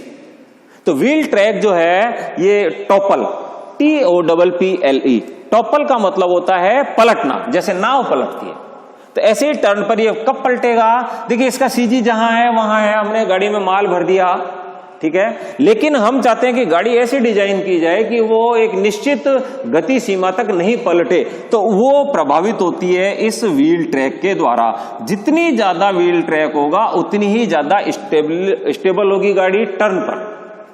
तो व्हील ट्रैक जो है ये टॉपल, TOPPLE, टॉपल का मतलब होता है पलटना, जैसे नाव पलटती है। तो ऐसे ही टर्न पर ये कब पलटेगा? देखिए इसका सीजी जहां है वहां है, हमने गाड़ी में माल भर दिया, ठीक है, लेकिन हम चाहते हैं कि गाड़ी ऐसी डिजाइन की जाए कि वो एक निश्चित गति सीमा तक नहीं पलटे, तो वो प्रभावित होती है इस व्हील ट्रैक के द्वारा। जितनी ज्यादा व्हील ट्रैक होगा उतनी ही ज्यादा स्टेबल होगी गाड़ी, टर्न पर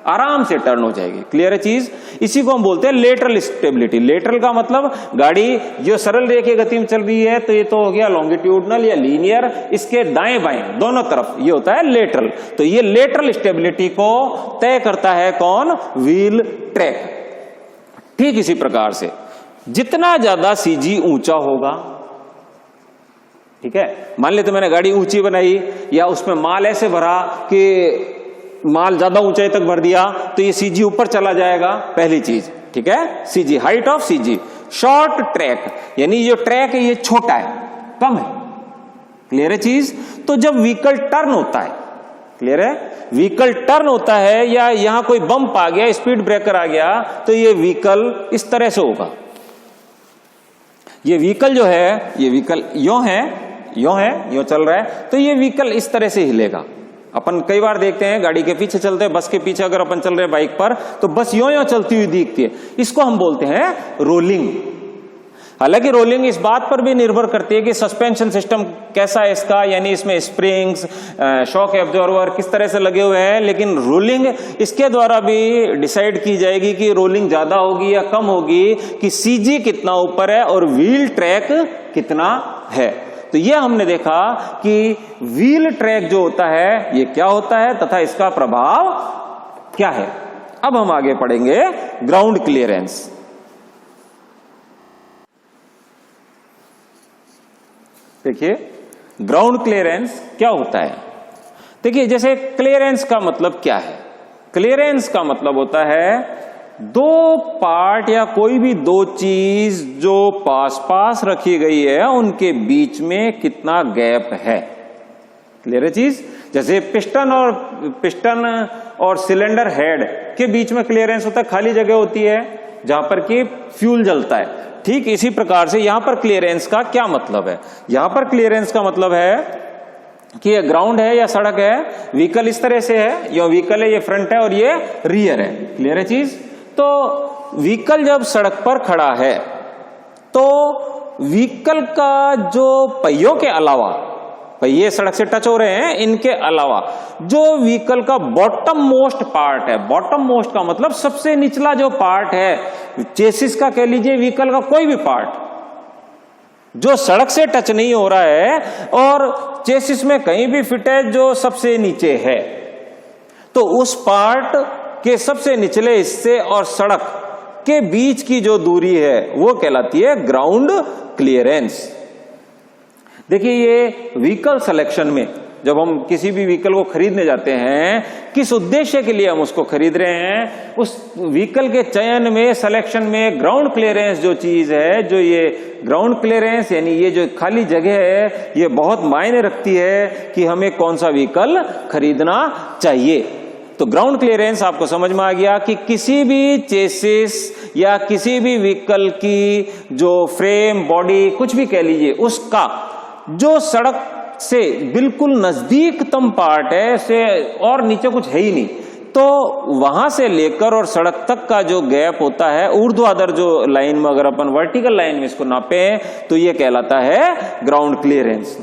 आराम से टर्न हो जाएगी। क्लियर है चीज? इसी को हम बोलते हैं लेटरल स्टेबिलिटी। लेटरल का मतलब गाड़ी जो सरल रेखीय गति में चल रही है, तो ये तो हो गया लॉन्गिट्यूडनल या लीनियर, इसके दाएं बाएं दोनों तरफ ये होता है लेटरल। तो ये लेटरल स्टेबिलिटी को तय करता है कौन? Wheel track. ठीक इसी प्रकार से जितना ज्यादा सीजी ऊंचा होगा, ठीक है, मान लेते मैंने गाड़ी ऊंची बनाई या उसमें माल ऐसे भरा कि माल ज्यादा ऊंचाई तक भर दिया, तो ये सीजी ऊपर चला जाएगा, पहली चीज, ठीक है, CG, height of CG. Short track यानी जो ट्रैक है ये छोटा है, कम है। क्लियर है चीज? तो जब व्हीकल टर्न होता है, क्लियर है, व्हीकल टर्न होता है या यहां कोई बम्प आ गया, स्पीड ब्रेकर आ गया, तो ये व्हीकल इस तरह से होगा। ये व्हीकल जो है, ये व्हीकल यों है, यों चल रहा है, तो ये व्हीकल इस तरह से हिलेगा। अपन कई बार देखते हैं गाड़ी के पीछे चलते हैं, बस के पीछे अगर अपन चल रहे हैं बाइक पर, तो बस यों चलती हुई दिखती है, इसको हम बोलते हैं रोलिंग। हालांकि रोलिंग इस बात पर भी निर्भर करती है कि सस्पेंशन सिस्टम कैसा है इसका, यानी इसमें स्प्रिंग्स, शॉक एब्जॉर्बर किस तरह से लगे हुए हैं, लेकिन रोलिंग इसके द्वारा भी डिसाइड की जाएगी कि रोलिंग ज्यादा होगी या कम होगी, कि सीजी कितना ऊपर है और व्हील ट्रैक कितना है। तो यह हमने देखा कि व्हील ट्रैक जो होता है ये क्या होता है तथा इसका प्रभाव क्या है। अब हम आगे पढ़ेंगे ग्राउंड क्लियरेंस। देखिए ग्राउंड क्लियरेंस क्या होता है। देखिए जैसे क्लियरेंस का मतलब क्या है, क्लियरेंस का मतलब होता है दो पार्ट या कोई भी दो चीज जो पास पास रखी गई है उनके बीच में कितना गैप है। क्लियर है चीज। जैसे पिस्टन और सिलेंडर हेड के बीच में क्लियरेंस होता है, खाली जगह होती है जहां पर कि फ्यूल जलता है। ठीक इसी प्रकार से यहां पर क्लियरेंस का क्या मतलब है। यहां पर क्लियरेंस का मतलब है कि ये ग्राउंड है या सड़क है, व्हीकल इस तरह से है, ये व्हीकल है, ये फ्रंट है और ये रियर है। क्लियर है चीज। तो व्हीकल जब सड़क पर खड़ा है तो व्हीकल का जो पहियों के अलावा, पहिए सड़क से टच हो रहे हैं, इनके अलावा जो व्हीकल का बॉटम मोस्ट पार्ट है, बॉटम मोस्ट का मतलब सबसे निचला जो पार्ट है चेसिस का, कह लीजिए व्हीकल का कोई भी पार्ट जो सड़क से टच नहीं हो रहा है और चेसिस में कहीं भी फिट है जो सबसे नीचे है, तो उस पार्ट के सबसे निचले हिस्से और सड़क के बीच की जो दूरी है वो कहलाती है ग्राउंड क्लियरेंस। देखिए ये व्हीकल सिलेक्शन में जब हम किसी भी व्हीकल को खरीदने जाते हैं, किस उद्देश्य के लिए हम उसको खरीद रहे हैं, उस व्हीकल के चयन में, सिलेक्शन में ग्राउंड क्लियरेंस जो चीज है, जो ये ग्राउंड क्लियरेंस यानी ये जो खाली जगह है, ये बहुत मायने रखती है कि हमें कौन सा व्हीकल खरीदना चाहिए। तो ग्राउंड क्लियरेंस आपको समझ में आ गया कि किसी भी चेसिस या किसी भी व्हीकल की जो फ्रेम, बॉडी, कुछ भी कह लीजिए, उसका जो सड़क से बिल्कुल नजदीकतम पार्ट है से और नीचे कुछ है ही नहीं, तो वहां से लेकर और सड़क तक का जो गैप होता है ऊर्ध्वाधर जो लाइन में, अगर अपन वर्टिकल लाइन में इसको नापे तो ये कहलाता है ग्राउंड क्लियरेंस।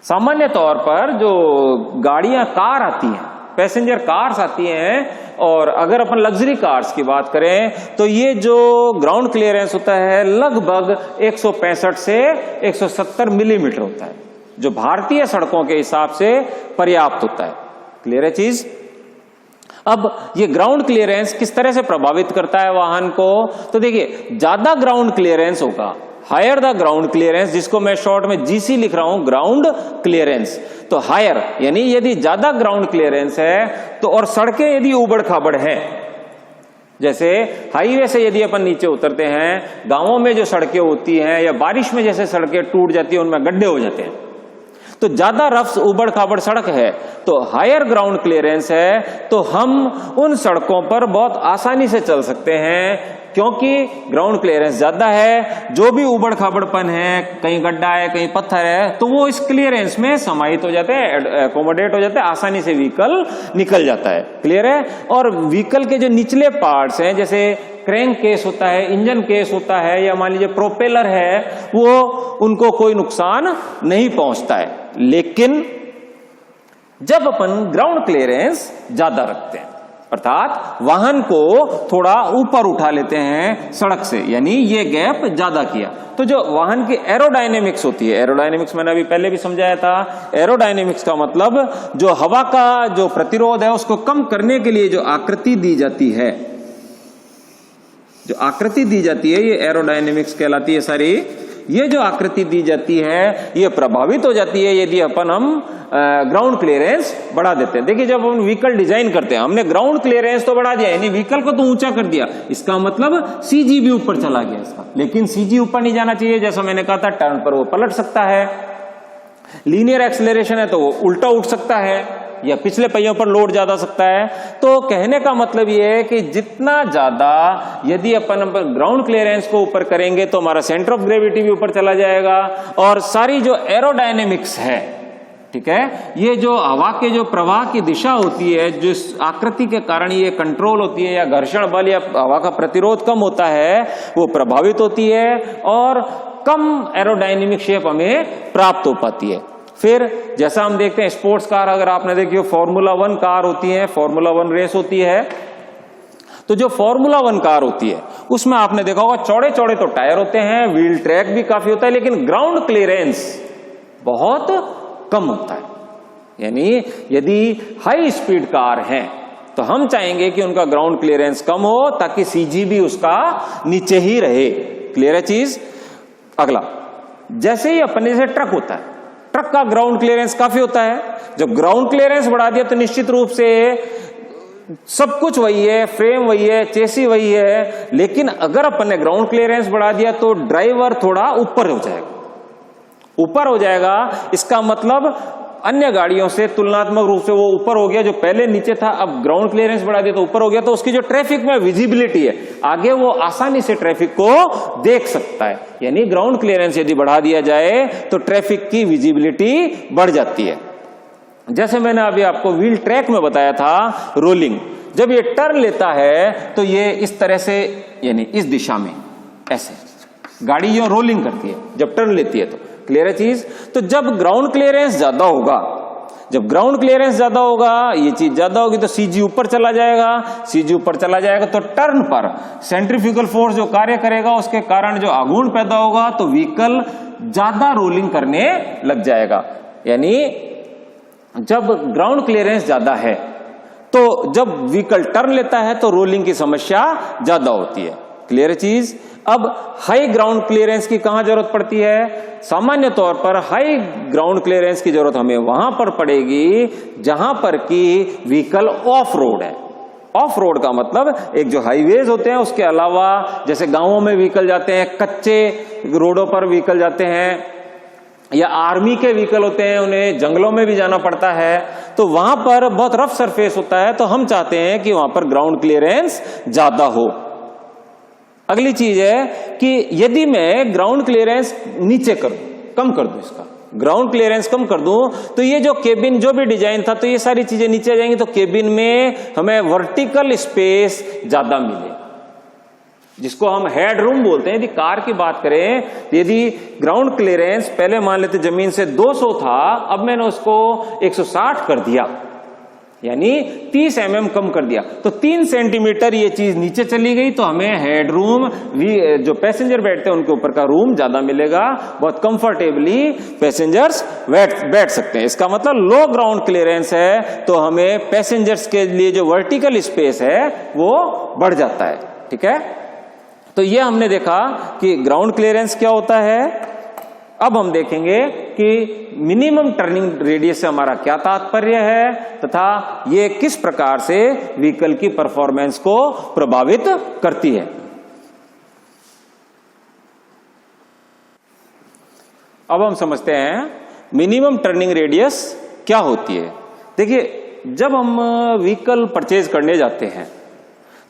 सामान्य तौर पर जो गाड़ियां, कार आती हैं, पैसेंजर कार्स आती हैं, और अगर अपन लग्जरी कार्स की बात करें तो ये जो ग्राउंड क्लियरेंस होता है लगभग 165 से 170 मिलीमीटर होता है, जो भारतीय सड़कों के हिसाब से पर्याप्त होता है। क्लियर है चीज। अब ये ग्राउंड क्लियरेंस किस तरह से प्रभावित करता है वाहन को, तो देखिए ज्यादा ग्राउंड क्लियरेंस होगा, हायर द ग्राउंड क्लियरेंस, जिसको मैं शॉर्ट में जीसी लिख रहा हूं, ग्राउंड क्लियरेंस। तो हायर यानी यदि ज्यादा ग्राउंड क्लियरेंस है तो, और सड़कें यदि उबड़ खाबड़ हैं, जैसे हाईवे से यदि अपन नीचे उतरते हैं, गांवों में जो सड़कें होती हैं या बारिश में जैसे सड़कें टूट जाती है, उनमें गड्ढे हो जाते हैं, तो ज्यादा रफ उबड़ खाबड़ सड़क है तो हायर ग्राउंड क्लियरेंस है, तो हम उन सड़कों पर बहुत आसानी से चल सकते हैं क्योंकि ग्राउंड क्लियरेंस ज्यादा है। जो भी उबड़ खाबड़पन है, कहीं गड्ढा है, कहीं पत्थर है, तो वो इस क्लियरेंस में समाहित हो जाते हैं, एकोमोडेट हो जाते हैं, आसानी से व्हीकल निकल जाता है। क्लियर है। और व्हीकल के जो निचले पार्ट्स हैं, जैसे क्रैंक केस होता है, इंजन केस होता है, या मान लीजिए प्रोपेलर है, वो उनको कोई नुकसान नहीं पहुंचता है। लेकिन जब अपन ग्राउंड क्लियरेंस ज्यादा रखते हैं, अर्थात वाहन को थोड़ा ऊपर उठा लेते हैं सड़क से, यानी ये गैप ज्यादा किया, तो जो वाहन की एरोडायनेमिक्स होती है, एरोडायनेमिक्स मैंने अभी पहले भी समझाया था, एरोडायनेमिक्स का मतलब जो हवा का जो प्रतिरोध है उसको कम करने के लिए जो आकृति दी जाती है, जो आकृति दी जाती है, ये एरोडायनेमिक्स कहलाती है सारी। ये जो आकृति दी जाती है ये प्रभावित हो जाती है यदि अपन हम ग्राउंड क्लियरेंस बढ़ा देते हैं। देखिए जब हम व्हीकल डिजाइन करते हैं, हमने ग्राउंड क्लियरेंस तो बढ़ा दिया, यानी व्हीकल को तो ऊंचा कर दिया, इसका मतलब सीजी भी ऊपर चला गया इसका, लेकिन सीजी ऊपर नहीं जाना चाहिए। जैसा मैंने कहा था, टर्न पर वो पलट सकता है, लीनियर एक्सेलरेशन है तो वो उल्टा उठ सकता है, या पिछले पहियों पर लोड ज्यादा सकता है। तो कहने का मतलब ये है कि जितना ज्यादा यदि अपन ग्राउंड क्लियरेंस को ऊपर करेंगे तो हमारा सेंटर ऑफ ग्रेविटी भी ऊपर चला जाएगा, और सारी जो एरोडायनेमिक्स है ठीक है। ये जो हवा के जो प्रवाह की दिशा होती है, जिस आकृति के कारण ये कंट्रोल होती है या घर्षण बल या हवा का प्रतिरोध कम होता है, वो प्रभावित होती है और कम एरोडायनेमिक शेप हमें प्राप्त हो पाती है। फिर जैसा हम देखते हैं स्पोर्ट्स कार, अगर आपने देखी हो फॉर्मूला 1 कार होती है, फॉर्मूला 1 रेस होती है, तो जो फॉर्मूला 1 कार होती है उसमें आपने देखा होगा चौड़े चौड़े तो टायर होते हैं, व्हील ट्रैक भी काफी होता है, लेकिन ग्राउंड क्लियरेंस बहुत कम होता है। यानी यदि हाई स्पीड कार है तो हम चाहेंगे कि उनका ग्राउंड क्लियरेंस कम हो ताकि सीजी भी उसका नीचे ही रहे। क्लियर है चीज। अगला, जैसे ही अपने से ट्रक होता है, ट्रक का ग्राउंड क्लियरेंस काफी होता है। जब ग्राउंड क्लियरेंस बढ़ा दिया तो निश्चित रूप से सब कुछ वही है, फ्रेम वही है, चेसी वही है, लेकिन अगर अपन ने ग्राउंड क्लियरेंस बढ़ा दिया तो ड्राइवर थोड़ा ऊपर हो जाएगा। ऊपर हो जाएगा इसका मतलब अन्य गाड़ियों से तुलनात्मक रूप से वो ऊपर हो गया। जो पहले नीचे था, अब ग्राउंड क्लियरेंस बढ़ा दिया तो ऊपर हो गया, तो उसकी जो ट्रैफिक में विजिबिलिटी है, आगे वो आसानी से ट्रैफिक को देख सकता है। यानी ग्राउंड क्लियरेंस यदि बढ़ा दिया जाए तो ट्रैफिक की विजिबिलिटी बढ़ जाती है। जैसे मैंने अभी आपको व्हील ट्रैक में बताया था, रोलिंग, जब ये टर्न लेता है तो ये इस तरह से, यानी इस दिशा में ऐसे गाड़ी जो रोलिंग करती है जब टर्न लेती है तो। क्लियर है चीज। तो जब ग्राउंड क्लियरेंस ज्यादा होगा, जब ग्राउंड क्लियरेंस ज्यादा होगा, ये चीज ज्यादा होगी तो सीजी ऊपर चला जाएगा। सीजी ऊपर चला जाएगा तो टर्न पर सेंट्रीफ्यूगल फोर्स जो कार्य करेगा उसके कारण जो आघूर्ण पैदा होगा तो व्हीकल ज्यादा रोलिंग करने लग जाएगा। यानी जब ग्राउंड क्लियरेंस ज्यादा है तो जब व्हीकल टर्न लेता है तो रोलिंग की समस्या ज्यादा होती है। क्लियर है चीज। अब हाई ग्राउंड क्लियरेंस की कहां जरूरत पड़ती है? सामान्य तौर पर हाई ग्राउंड क्लियरेंस की जरूरत हमें वहां पर पड़ेगी जहां पर कि व्हीकल ऑफ रोड है। ऑफ रोड का मतलब एक जो हाईवेज होते हैं उसके अलावा, जैसे गांवों में व्हीकल जाते हैं, कच्चे रोडों पर व्हीकल जाते हैं, या आर्मी के व्हीकल होते हैं, उन्हें जंगलों में भी जाना पड़ता है, तो वहां पर बहुत रफ सरफेस होता है, तो हम चाहते हैं कि वहां पर ग्राउंड क्लियरेंस ज्यादा हो। अगली चीज है कि यदि मैं ग्राउंड क्लियरेंस नीचे कर दूं, कम कर दूं, इसका ग्राउंड क्लियरेंस कम कर दूं, तो ये जो केबिन जो भी डिजाइन था तो ये सारी चीजें नीचे आ जाएंगी, तो केबिन में हमें वर्टिकल स्पेस ज्यादा मिलेगा, जिसको हम हेड रूम बोलते हैं। यदि कार की बात करें, यदि ग्राउंड क्लियरेंस पहले मान लेते जमीन से 200 था, अब मैंने उसको 160 कर दिया, यानी 30 mm कम कर दिया, तो 3 सेंटीमीटर ये चीज नीचे चली गई, तो हमें हेड रूम, जो पैसेंजर बैठते हैं उनके ऊपर का रूम ज्यादा मिलेगा, बहुत कंफर्टेबली पैसेंजर्स बैठ सकते हैं। इसका मतलब लो ग्राउंड क्लियरेंस है तो हमें पैसेंजर्स के लिए जो वर्टिकल स्पेस है वो बढ़ जाता है। ठीक है, तो ये हमने देखा कि ग्राउंड क्लियरेंस क्या होता है। अब हम देखेंगे कि मिनिमम टर्निंग रेडियस से हमारा क्या तात्पर्य है तथा ये किस प्रकार से व्हीकल की परफॉर्मेंस को प्रभावित करती है। अब हम समझते हैं मिनिमम टर्निंग रेडियस क्या होती है। देखिए, जब हम व्हीकल परचेज करने जाते हैं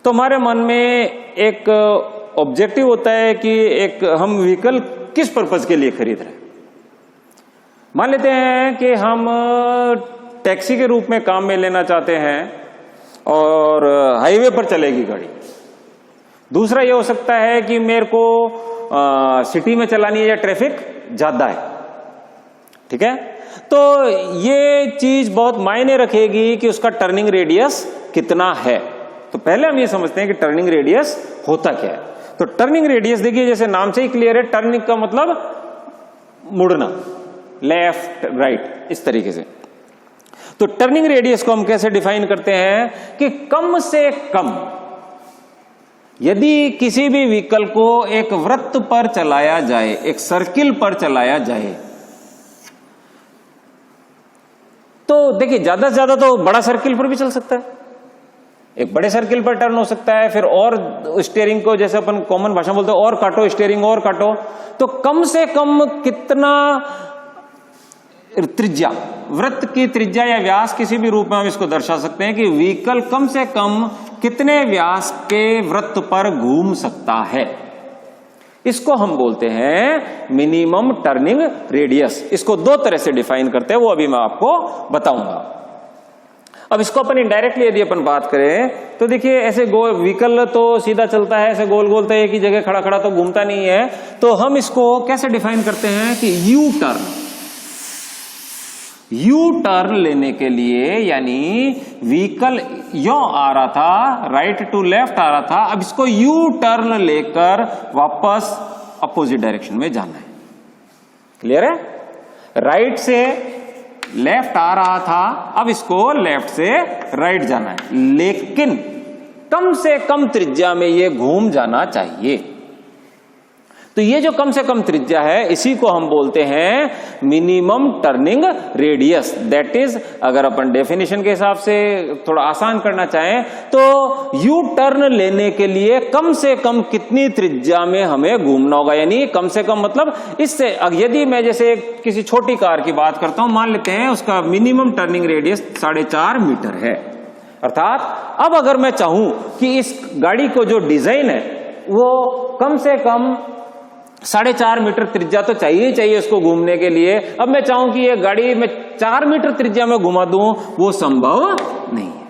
तो हमारे मन में एक ऑब्जेक्टिव होता है कि एक हम व्हीकल किस पर्पज के लिए खरीद रहे हैं। मान लेते हैं कि हम टैक्सी के रूप में काम में लेना चाहते हैं और हाईवे पर चलेगी गाड़ी। दूसरा ये हो सकता है कि मेरे को सिटी में चलानी है या ट्रैफिक ज्यादा है। ठीक है, तो ये चीज बहुत मायने रखेगी कि उसका टर्निंग रेडियस कितना है। तो पहले हम ये समझते हैं कि टर्निंग रेडियस होता क्या है। तो टर्निंग रेडियस देखिए, जैसे नाम से ही क्लियर है, टर्निंग का मतलब मुड़ना, लेफ्ट राइट, इस तरीके से। तो टर्निंग रेडियस को हम कैसे डिफाइन करते हैं कि कम से कम यदि किसी भी व्हीकल को एक वृत्त पर चलाया जाए, एक सर्किल पर चलाया जाए, तो देखिए ज्यादा से ज्यादा तो बड़ा सर्किल पर भी चल सकता है, एक बड़े सर्किल पर टर्न हो सकता है, फिर और स्टीयरिंग को, जैसे अपन कॉमन भाषा बोलते हैं, और काटो स्टीयरिंग और काटो। तो कम से कम कितना त्रिज्या, वृत्त की त्रिज्या या व्यास किसी भी रूप में हम इसको दर्शा सकते हैं कि व्हीकल कम से कम कितने व्यास के वृत्त पर घूम सकता है। इसको हम बोलते हैं मिनिमम टर्निंग रेडियस। इसको दो तरह से डिफाइन करते हैं, वो अभी मैं आपको बताऊंगा। अब इसको अपन इनडायरेक्टली यदि अपन बात करें तो देखिए, ऐसे व्हीकल तो सीधा चलता है, ऐसे गोल गोल तो एक ही जगह खड़ा खड़ा तो घूमता नहीं है। तो हम इसको कैसे डिफाइन करते हैं कि यू टर्न लेने के लिए, यानी व्हीकल यो आ रहा था, राइट टू लेफ्ट आ रहा था, अब इसको यू टर्न लेकर वापस अपोजिट डायरेक्शन में जाना है। क्लियर है? राइट से लेफ्ट आ रहा था, अब इसको लेफ्ट से राइट जाना है, लेकिन कम से कम त्रिज्या में ये घूम जाना चाहिए। तो ये जो कम से कम त्रिज्या है, इसी को हम बोलते हैं minimum turning radius. That is, अगर अपन डेफिनेशन के हिसाब से थोड़ा आसान करना चाहें तो यू टर्न लेने के लिए कम से कम कितनी त्रिज्या में हमें घूमना होगा, यानी कम से कम मतलब इससे, यदि मैं जैसे किसी छोटी कार की बात करता हूं, मान लेते हैं उसका मिनिमम टर्निंग रेडियस 4.5 मीटर है। अर्थात अब अगर मैं चाहूं कि इस गाड़ी को जो डिजाइन है वो कम से कम 4.5 मीटर त्रिज्या तो चाहिए चाहिए उसको घूमने के लिए। अब मैं चाहूं कि ये गाड़ी में 4 मीटर त्रिज्या में घुमा दूं, वो संभव नहीं है।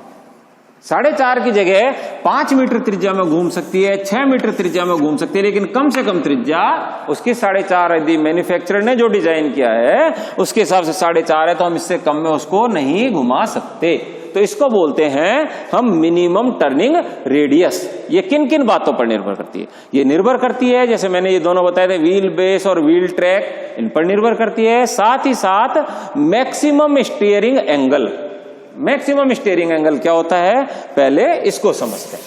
4.5 की जगह 5 मीटर त्रिज्या में घूम सकती है, 6 मीटर त्रिज्या में घूम सकती है, लेकिन कम से कम त्रिज्या उसकी 4.5 यदि मैन्युफैक्चरर ने जो डिजाइन किया है उसके हिसाब से 4.5 है, तो हम इससे कम में उसको नहीं घुमा सकते। तो इसको बोलते हैं हम मिनिमम टर्निंग रेडियस। ये किन किन बातों पर निर्भर करती है? ये निर्भर करती है, जैसे मैंने ये दोनों बताए थे, व्हील बेस और व्हील ट्रैक, इन पर निर्भर करती है। साथ ही साथ maximum steering angle. Maximum steering angle क्या होता है, पहले इसको समझते हैं।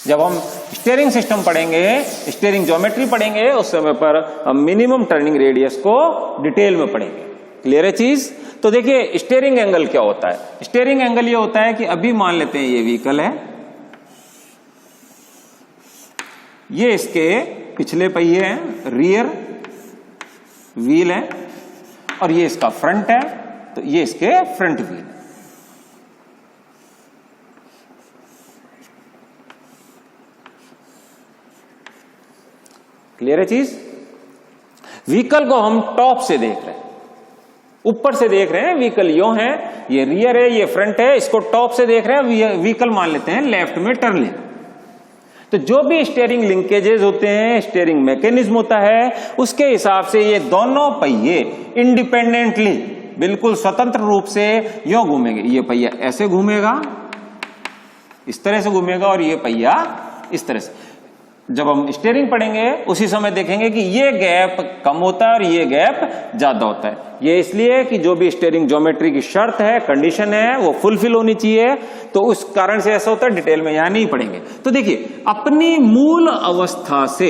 जब हम स्टीयरिंग सिस्टम पढ़ेंगे, स्टीयरिंग ज्योमेट्री पढ़ेंगे, उस समय पर हम मिनिमम टर्निंग रेडियस को डिटेल में पढ़ेंगे। क्लियर है चीज? तो देखिए स्टीयरिंग एंगल क्या होता है। स्टीयरिंग एंगल ये होता है कि अभी मान लेते हैं ये व्हीकल है, ये इसके पिछले पहिए हैं, रियर व्हील है, और ये इसका फ्रंट है, तो ये इसके फ्रंट व्हील। क्लियर है चीज? व्हीकल को हम टॉप से देख रहे हैं, ऊपर से देख रहे हैं, व्हीकल यो है, ये रियर है, ये फ्रंट है, इसको टॉप से देख रहे हैं। व्हीकल मान लेते हैं लेफ्ट में टर्न ले। तो जो भी स्टीयरिंग लिंकेजेस होते हैं, स्टीयरिंग मैकेनिज्म होता है, उसके हिसाब से ये दोनों पहिए इंडिपेंडेंटली, बिल्कुल स्वतंत्र रूप से यो घूमेंगे। ये पहिया ऐसे घूमेगा, इस तरह से घूमेगा, और ये पहिया इस तरह से। जब हम स्टीयरिंग पढ़ेंगे उसी समय देखेंगे कि ये गैप कम होता है और ये गैप ज्यादा होता है। ये इसलिए कि जो भी स्टीयरिंग ज्योमेट्री की शर्त है, कंडीशन है, वो फुलफिल होनी चाहिए। तो उस कारण से ऐसा होता है, डिटेल में यहां नहीं पढ़ेंगे। तो देखिए, अपनी मूल अवस्था से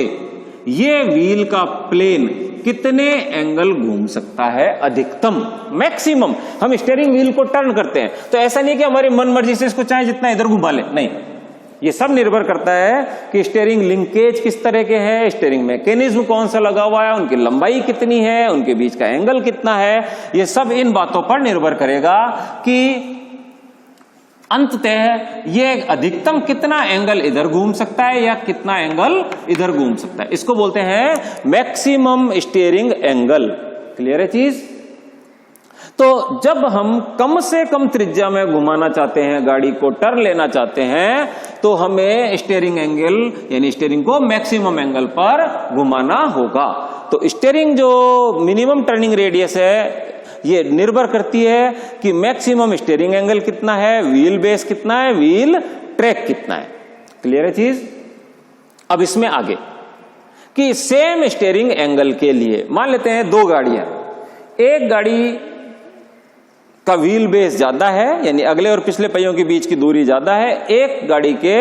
ये व्हील का प्लेन कितने एंगल घूम सकता है अधिकतम, मैक्सिमम। हम स्टीयरिंग व्हील को टर्न करते हैं तो ऐसा नहीं कि हमारी मन मर्जी से इसको चाहे जितना इधर घुमा ले, नहीं। ये सब निर्भर करता है कि स्टीयरिंग लिंकेज किस तरह के हैं, स्टीयरिंग मैकेनिज्म कौन सा लगा हुआ है, उनकी लंबाई कितनी है, उनके बीच का एंगल कितना है। ये सब इन बातों पर निर्भर करेगा कि अंततः ये अधिकतम कितना एंगल इधर घूम सकता है या कितना एंगल इधर घूम सकता है। इसको बोलते हैं मैक्सिमम स्टीयरिंग एंगल। क्लियर है चीज? तो जब हम कम से कम त्रिज्या में घुमाना चाहते हैं, गाड़ी को टर्न लेना चाहते हैं, तो हमें स्टीयरिंग एंगल यानी स्टीयरिंग को मैक्सिमम एंगल पर घुमाना होगा। तो स्टीयरिंग जो मिनिमम टर्निंग रेडियस है, ये निर्भर करती है कि मैक्सिमम स्टीयरिंग एंगल कितना है, व्हील बेस कितना है, व्हील ट्रैक कितना है। क्लियर है चीज? अब इसमें आगे कि सेम स्टीयरिंग एंगल के लिए मान लेते हैं दो गाड़ियां, एक गाड़ी का व्हील बेस ज्यादा है, यानी अगले और पिछले पहियों के बीच की दूरी ज्यादा है, एक गाड़ी के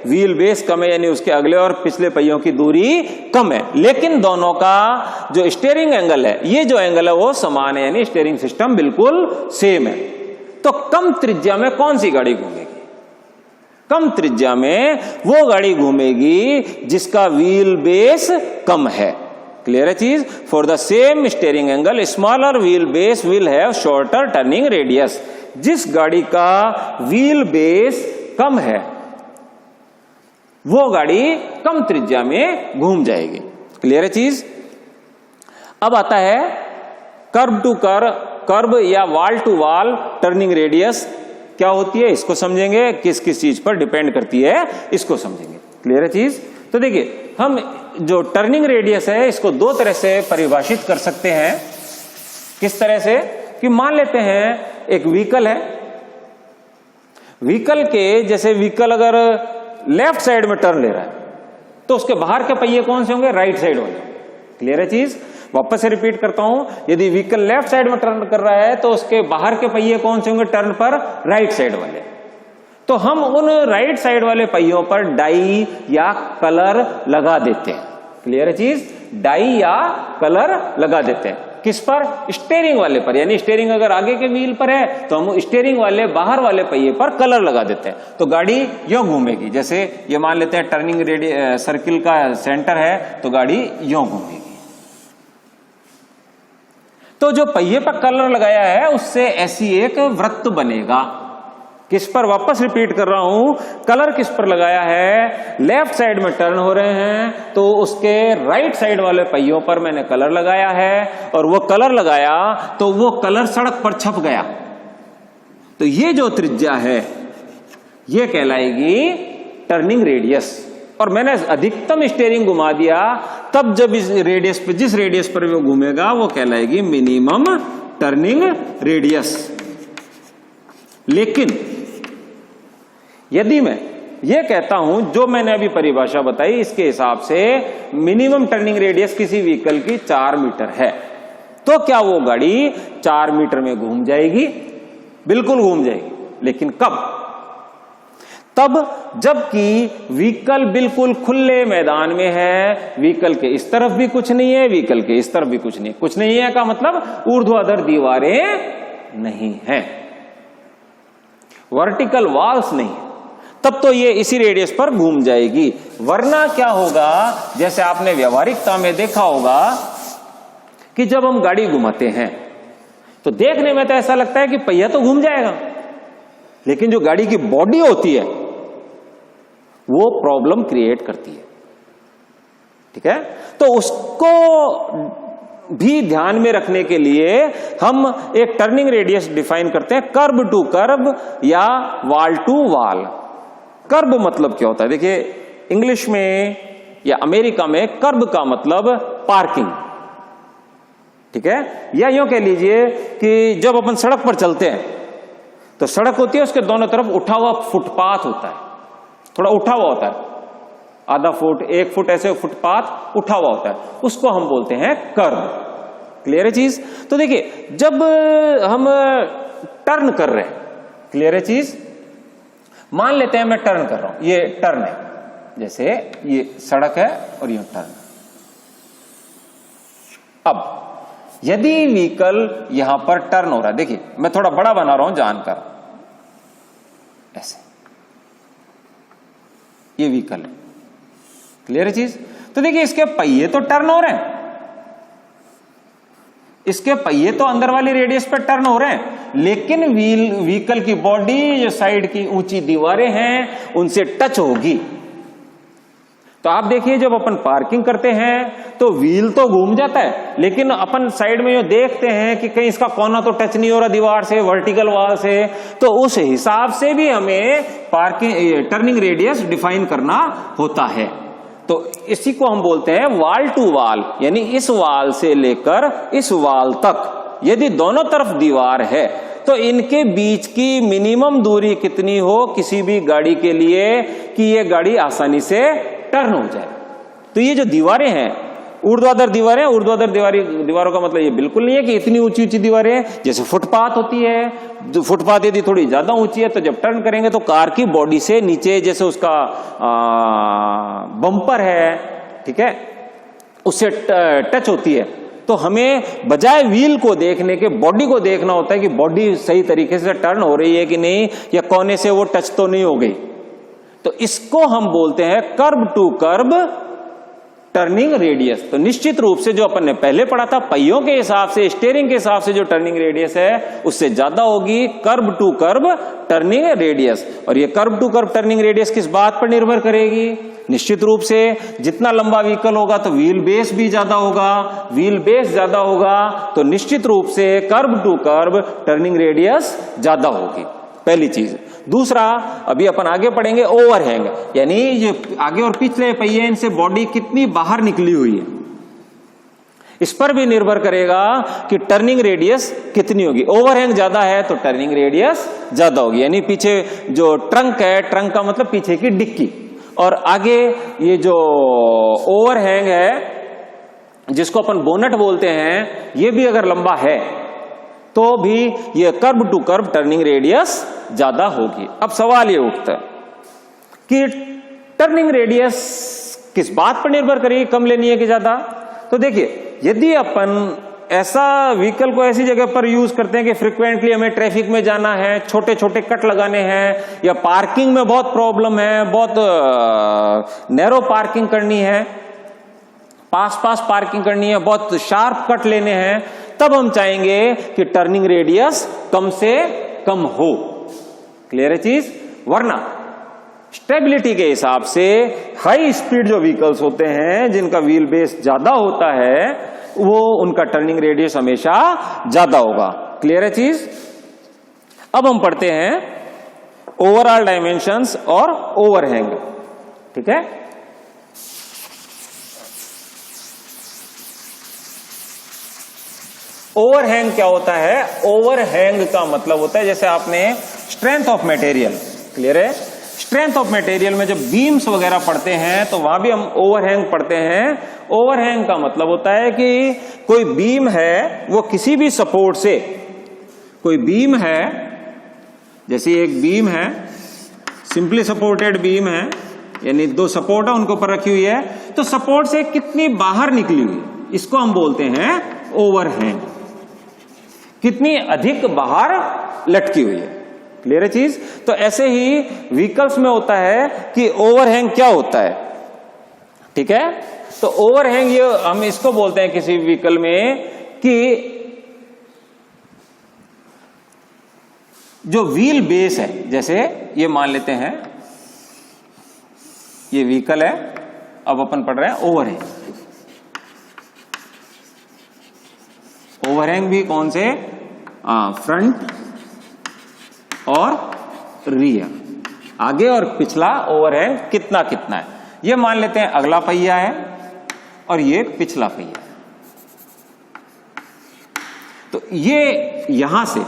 व्हील बेस कम है, यानी उसके अगले और पिछले पहियों की दूरी कम है, लेकिन दोनों का जो स्टीयरिंग एंगल है, ये जो एंगल है वो समान है, यानी स्टीयरिंग सिस्टम बिल्कुल सेम है। तो कम त्रिज्या में कौन सी गाड़ी घूमेगी? कम त्रिज्या में वो गाड़ी घूमेगी जिसका व्हील बेस कम है। क्लियर है चीज? For the same steering angle smaller wheel base will have shorter turning radius. जिस गाड़ी का व्हील बेस कम है वो गाड़ी कम त्रिज्या में घूम जाएगी। क्लियर है चीज। अब आता है कर्व टू कर्व या wall to wall turning radius क्या होती है, इसको समझेंगे। किस किस चीज पर डिपेंड करती है इसको समझेंगे। क्लियर है चीज। तो देखिए, हम जो टर्निंग रेडियस है इसको दो तरह से परिभाषित कर सकते हैं। किस तरह से कि मान लेते हैं एक व्हीकल है, व्हीकल के जैसे व्हीकल अगर लेफ्ट साइड में टर्न ले रहा है तो उसके बाहर के पहिए कौन से होंगे, राइट साइड वाले। क्लियर है चीज। वापस से रिपीट करता हूं, यदि व्हीकल लेफ्ट साइड में टर्न कर रहा है तो उसके बाहर के पहिए कौन से होंगे टर्न पर, राइट साइड वाले। तो हम उन राइट साइड वाले पहियों पर डाई या कलर लगा देते हैं। क्लियर है चीज। डाई या कलर लगा देते हैं किस पर, स्टीयरिंग वाले पर। यानी स्टीयरिंग अगर आगे के व्हील पर है तो हम स्टीयरिंग वाले बाहर वाले पहिए पर कलर लगा देते हैं, तो गाड़ी यूं घूमेगी। जैसे ये मान लेते हैं टर्निंग सर्किल का सेंटर है तो गाड़ी यूं घूमेगी। तो जो पहिए पर कलर लगाया है उससे ऐसी एक वृत्त बनेगा। किस पर, वापस रिपीट कर रहा हूं, कलर किस पर लगाया है, लेफ्ट साइड में टर्न हो रहे हैं तो उसके राइट साइड वाले पहियों पर मैंने कलर लगाया है, और वो कलर लगाया तो वो कलर सड़क पर छप गया। तो ये जो त्रिज्या है ये कहलाएगी टर्निंग रेडियस। और मैंने अधिकतम स्टीयरिंग घुमा दिया तब जब इस रेडियस पे, जिस रेडियस पर वो घूमेगा वो कहलाएगी मिनिमम टर्निंग रेडियस। लेकिन यदि मैं ये कहता हूं, जो मैंने अभी परिभाषा बताई इसके हिसाब से मिनिमम टर्निंग रेडियस किसी व्हीकल की 4 मीटर है, तो क्या वो गाड़ी 4 मीटर में घूम जाएगी? बिल्कुल घूम जाएगी। लेकिन कब? तब जबकि व्हीकल बिल्कुल खुले मैदान में है, व्हीकल के इस तरफ भी कुछ नहीं है, व्हीकल के इस तरफ भी कुछ नहीं है। कुछ नहीं है का मतलब ऊर्ध्वाधर दीवारें नहीं है, वर्टिकल वॉल्स नहीं है, तब तो ये इसी रेडियस पर घूम जाएगी। वरना क्या होगा, जैसे आपने व्यावहारिकता में देखा होगा कि जब हम गाड़ी घुमाते हैं तो देखने में तो ऐसा लगता है कि पहिया तो घूम जाएगा, लेकिन जो गाड़ी की बॉडी होती है वो प्रॉब्लम क्रिएट करती है। ठीक है, तो उसको भी ध्यान में रखने के लिए हम एक टर्निंग रेडियस डिफाइन करते हैं, कर्व टू कर्व या वॉल टू वॉल। कर्व मतलब क्या होता है, देखिए इंग्लिश में या अमेरिका में कर्व का मतलब पार्किंग। ठीक है, या यूं कह लीजिए कि जब अपन सड़क पर चलते हैं तो सड़क होती है, उसके दोनों तरफ उठा हुआ फुटपाथ होता है, थोड़ा उठा हुआ होता है, आधा फुट 1 फुट ऐसे फुटपाथ उठा हुआ होता है, उसको हम बोलते हैं कर्व। क्लियर है चीज। तो देखिए जब हम टर्न कर रहे हैं, क्लियर है चीज, मान लेते हैं मैं टर्न कर रहा हूं, ये टर्न है, जैसे ये सड़क है और ये टर्न। अब यदि व्हीकल यहां पर टर्न हो रहा है, देखिए मैं थोड़ा बड़ा बना रहा हूं जानकर, ऐसे ये व्हीकल है। क्लियर है चीज। तो देखिए इसके पहिए तो टर्न हो रहे हैं, इसके पहिए तो अंदर वाली रेडियस पर टर्न हो रहे हैं, लेकिन व्हीकल की बॉडी जो साइड की ऊंची दीवारें हैं उनसे टच होगी। तो आप देखिए जब अपन पार्किंग करते हैं तो व्हील तो घूम जाता है, लेकिन अपन साइड में ये देखते हैं कि कहीं इसका कोना तो टच नहीं हो रहा दीवार से, वर्टिकल वॉल से, तो उस हिसाब से भी हमें पार्किंग टर्निंग रेडियस डिफाइन करना होता है। तो इसी को हम बोलते हैं वॉल टू वॉल, यानी इस वॉल से लेकर इस वॉल तक यदि दोनों तरफ दीवार है तो इनके बीच की मिनिमम दूरी कितनी हो किसी भी गाड़ी के लिए कि ये गाड़ी आसानी से टर्न हो जाए। तो ये जो दीवारें हैं ऊर्ध्वाधर दीवारें, ऊर्ध्वाधर दीवारों का मतलब ये बिल्कुल नहीं है कि इतनी ऊंची ऊंची दीवारें हैं, जैसे फुटपाथ होती है, जो फुटपाथ यदि थोड़ी ज्यादा ऊंची है तो जब टर्न करेंगे तो कार की बॉडी से नीचे जैसे उसका बम्पर है, ठीक है, उससे टच होती है। तो हमें बजाय व्हील को देखने के बॉडी को देखना होता है कि बॉडी सही तरीके से टर्न हो रही है कि नहीं, या कोने से वो टच तो नहीं हो गई। तो इसको हम बोलते हैं curve to curve turning radius. तो निश्चित रूप से जो अपन ने पहले पढ़ा था पहियों के हिसाब से, स्टीयरिंग के हिसाब से जो टर्निंग रेडियस है उससे ज्यादा होगी curve to curve turning radius. और ये curve to curve turning radius किस बात पर निर्भर करेगी? निश्चित रूप से जितना लंबा व्हीकल होगा तो व्हील बेस भी ज्यादा होगा, व्हील बेस ज्यादा होगा तो निश्चित रूप से curve to curve turning radius ज्यादा होगी, पहली चीज। दूसरा, अभी अपन आगे पढ़ेंगे ओवरहैंग, यानी ये आगे और पिछले पहिए इनसे बॉडी कितनी बाहर निकली हुई है, इस पर भी निर्भर करेगा कि टर्निंग रेडियस कितनी होगी। ओवरहैंग ज्यादा है तो टर्निंग रेडियस ज्यादा होगी, यानी पीछे जो ट्रंक है, ट्रंक का मतलब पीछे की डिक्की, और आगे ये जो ओवरहैंग है जिसको अपन बोनट बोलते हैं, ये भी अगर लंबा है तो भी ये curve to curve turning radius ज्यादा होगी। अब सवाल ये उठता है कि टर्निंग रेडियस किस बात पर निर्भर करेगी, कम लेनी है कि ज्यादा? तो देखिए, यदि अपन ऐसा व्हीकल को ऐसी जगह पर यूज करते हैं कि फ्रिक्वेंटली हमें ट्रैफिक में जाना है, छोटे छोटे कट लगाने हैं, या पार्किंग में बहुत प्रॉब्लम है, बहुत नैरो पार्किंग करनी है, पास पास पार्किंग करनी है, बहुत शार्प कट लेने हैं, तब हम चाहेंगे कि टर्निंग रेडियस कम से कम हो। क्लियर है चीज? वरना स्टेबिलिटी के हिसाब से हाई स्पीड जो व्हीकल्स होते हैं जिनका व्हील बेस ज्यादा होता है, वो उनका टर्निंग रेडियस हमेशा ज्यादा होगा। क्लियर है चीज? अब हम पढ़ते हैं ओवरऑल डायमेंशंस और ओवरहैंग। ठीक है, ओवरहैंग क्या होता है? ओवरहैंग का मतलब होता है, जैसे आपने स्ट्रेंथ ऑफ मटेरियल, क्लियर है, स्ट्रेंथ ऑफ मटेरियल में जब बीम्स वगैरह पढ़ते हैं तो वहां भी हम ओवरहैंग पढ़ते हैं। ओवरहैंग का मतलब होता है कि कोई बीम है वो किसी भी सपोर्ट से, कोई बीम है, जैसे एक बीम है, सिंपली सपोर्टेड बीम है, यानी दो सपोर्ट है उनको ऊपर रखी हुई है, तो सपोर्ट से कितनी बाहर निकली हुई, इसको हम बोलते हैं ओवरहैंग, कितनी अधिक बाहर लटकी हुई है। क्लियर है चीज? तो ऐसे ही व्हीकल्स में होता है कि ओवरहैंग क्या होता है। ठीक है, तो ओवरहैंग ये हम इसको बोलते हैं किसी व्हीकल में कि जो व्हील बेस है, जैसे ये मान लेते हैं ये व्हीकल है, अब अपन पढ़ रहे हैं ओवरहैंग। ओवरहैंग भी कौन से? फ्रंट और रियर, आगे और पिछला ओवरहैंग कितना कितना है। ये मान लेते हैं अगला पहिया है और ये पिछला पहिया है, तो ये यहां से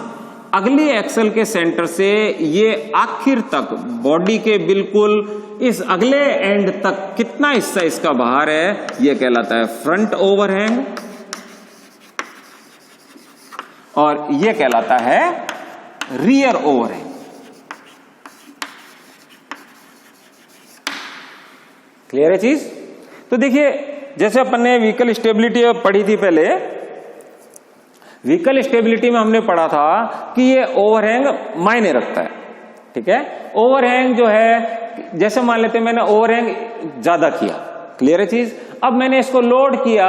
अगली एक्सल के सेंटर से ये आखिर तक बॉडी के बिल्कुल इस अगले एंड तक कितना हिस्सा इसका बाहर है, ये कहलाता है फ्रंट ओवरहैंग, और ये कहलाता है रियर ओवरहैंग। क्लियर है चीज? तो देखिए, जैसे अपन ने व्हीकल स्टेबिलिटी पढ़ी थी पहले, व्हीकल स्टेबिलिटी में हमने पढ़ा था कि ये ओवरहैंग मायने रखता है। ठीक है, ओवरहैंग जो है, जैसे मान लेते हैं मैंने ओवरहैंग ज्यादा किया, क्लियर है चीज, अब मैंने इसको लोड किया